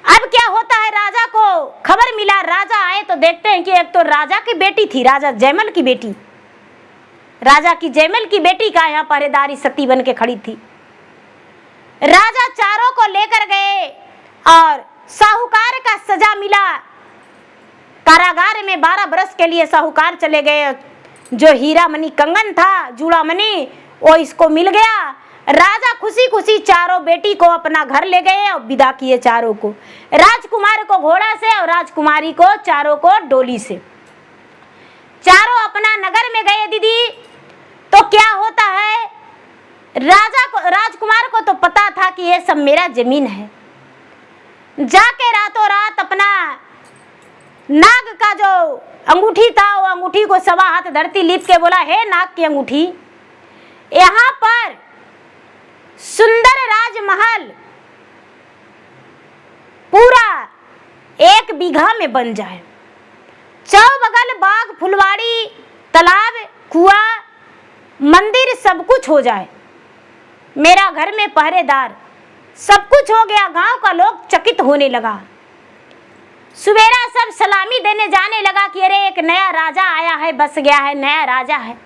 अब क्या होता है, राजा को खबर मिला। राजा आए तो देखते हैं कि एक तो राजा की बेटी थी, राजा जयमल की बेटी, राजा की जयमल की बेटी का यहाँ पहरेदारी सती बन के खड़ी थी। राजा चारों को लेकर गए और साहूकार का सजा मिला। कारागार में 12 बरस के लिए साहूकार चले गए। जो हीरा मणि कंगन था, जूड़ा मणि, वो इसको मिल गया। राजा खुशी खुशी चारों बेटी को अपना घर ले गए और विदा किए चारों को, राजकुमार को घोड़ा से और राजकुमारी को, चारों को डोली से। चारों अपना नगर में गए दीदी। तो क्या होता है, राजकुमार को तो पता था कि ये सब मेरा जमीन है। जाके रातों रात अपना नाग का जो अंगूठी था, वो अंगूठी को 1.25 हाथ धरती लीप के बोला, हे नाग की अंगूठी, यहाँ पर सुंदर राजमहल पूरा 1 बीघा में बन जाए। चौबगल बाग, फुलवाड़ी, तालाब, कुआं, मंदिर सब कुछ हो जाए। मेरा घर में पहरेदार, सब कुछ हो गया। गांव का लोग चकित होने लगा। सुबेरा सब सलामी देने जाने लगा कि अरे एक नया राजा आया है, बस गया है, नया राजा है।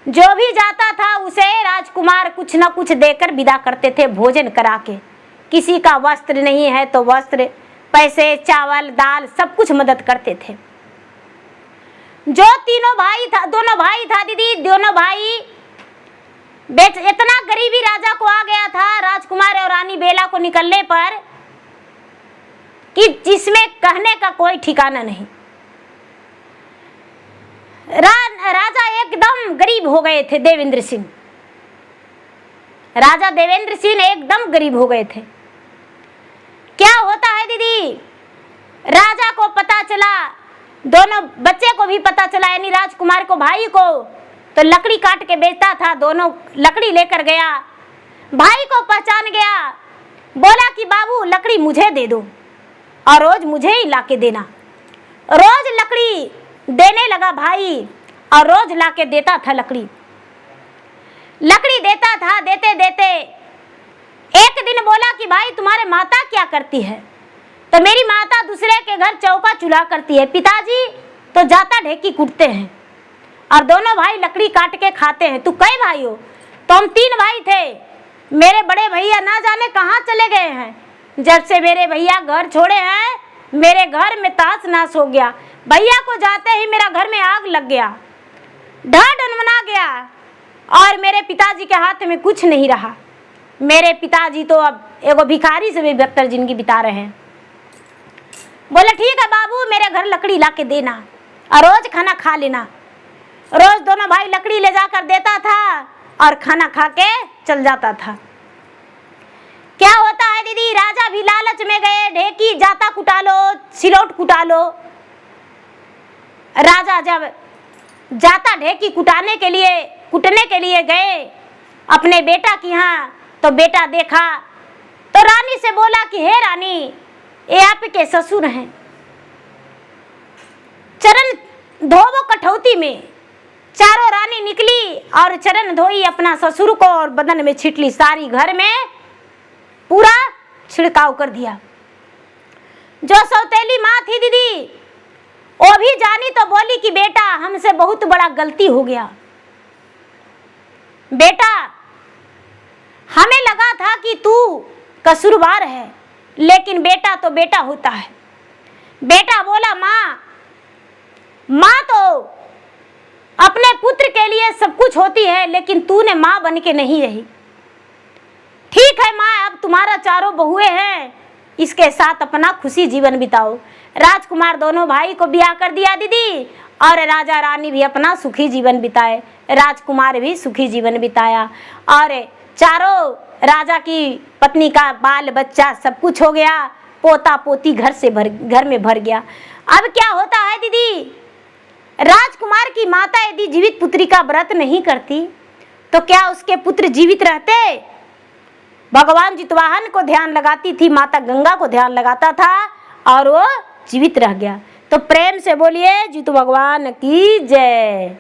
जो भी जाता था उसे राजकुमार कुछ न कुछ देकर विदा करते थे, भोजन करा के। किसी का वस्त्र नहीं है तो वस्त्र, पैसे, चावल, दाल, सब कुछ मदद करते थे। जो दोनों भाई था दीदी, दोनों भाई इतना गरीबी राजा को आ गया था राजकुमार और रानी बेला को निकलने पर कि जिसमें कहने का कोई ठिकाना नहीं। राजा एकदम गरीब हो गए थे। देवेंद्र सिंह राजा देवेंद्र सिंह एकदम गरीब हो गए थे। क्या होता है दीदी, राजा को पता चला, दोनों बच्चे को भी पता चला, यानी राजकुमार को, भाई को, तो लकड़ी काट के बेचता था। दोनों लकड़ी लेकर गया, भाई को पहचान गया, बोला कि बाबू लकड़ी मुझे दे दो और रोज मुझे ही लाके देना। रोज लकड़ी देने लगा भाई और रोज लाके देता था लकड़ी देता था। देते देते एक दिन बोला कि भाई तुम्हारे माता क्या करती है? तो मेरी माता दूसरे के घर चौका चूल्हा करती है, पिताजी तो जाता ढेकी कूटते हैं और दोनों भाई लकड़ी काट के खाते हैं। तू कई भाई हो? तो हम 3 भाई थे। मेरे बड़े भैया ना जाने कहाँ चले गए हैं। जब से मेरे भैया घर छोड़े हैं, मेरे घर में ताश नाश हो गया। भैया को जाते ही मेरा घर में आग लग गया, ढा डनमना गया और मेरे पिताजी के हाथ में कुछ नहीं रहा। मेरे पिताजी तो अब एगो भिखारी से भी बेहतर जिंदगी बिता रहे हैं। बोले ठीक है बाबू, मेरे घर लकड़ी ला के देना और रोज खाना खा लेना। रोज दोनों भाई लकड़ी ले जाकर देता था और खाना खा के चल जाता था। क्या होता है दीदी, राजा भी लालच में गए, ढेकी जाता कुटा लो, सिलौट कुटा लो। राजा जब जाता ढेकी कुटने के लिए गए अपने बेटा की यहाँ, तो बेटा देखा तो रानी से बोला कि हे रानी, ये आपके ससुर हैं, चरण धोवो कठौती में। चारों रानी निकली और चरण धोई अपना ससुर को और बदन में छिटली, सारी घर में पूरा छिड़काव कर दिया। जो सौतेली माँ थी दीदी, वो भी जानी तो बोली कि बेटा हमसे बहुत बड़ा गलती हो गया। बेटा हमें लगा था कि तू कसूरवार है, लेकिन बेटा तो बेटा होता है। बेटा बोला माँ तो अपने पुत्र के लिए सब कुछ होती है, लेकिन तूने माँ बन के नहीं रही। ठीक है माँ, अब तुम्हारा चारों बहुएं हैं, इसके साथ अपना खुशी जीवन बिताओ। राजकुमार दोनों भाई को ब्याह कर दिया दीदी, और राजा रानी भी अपना सुखी जीवन बिताए। राजकुमार भी सुखी जीवन बिताया और चारों राजा की पत्नी का बाल बच्चा सब कुछ हो गया, पोता पोती घर में भर गया। अब क्या होता है दीदी, राजकुमार की माता यदि जीवित पुत्री का व्रत नहीं करती तो क्या उसके पुत्र जीवित रहते? भगवान जितवाहन को ध्यान लगाती थी, माता गंगा को ध्यान लगाता था और वो जीवित रह गया। तो प्रेम से बोलिए जितु भगवान की जय।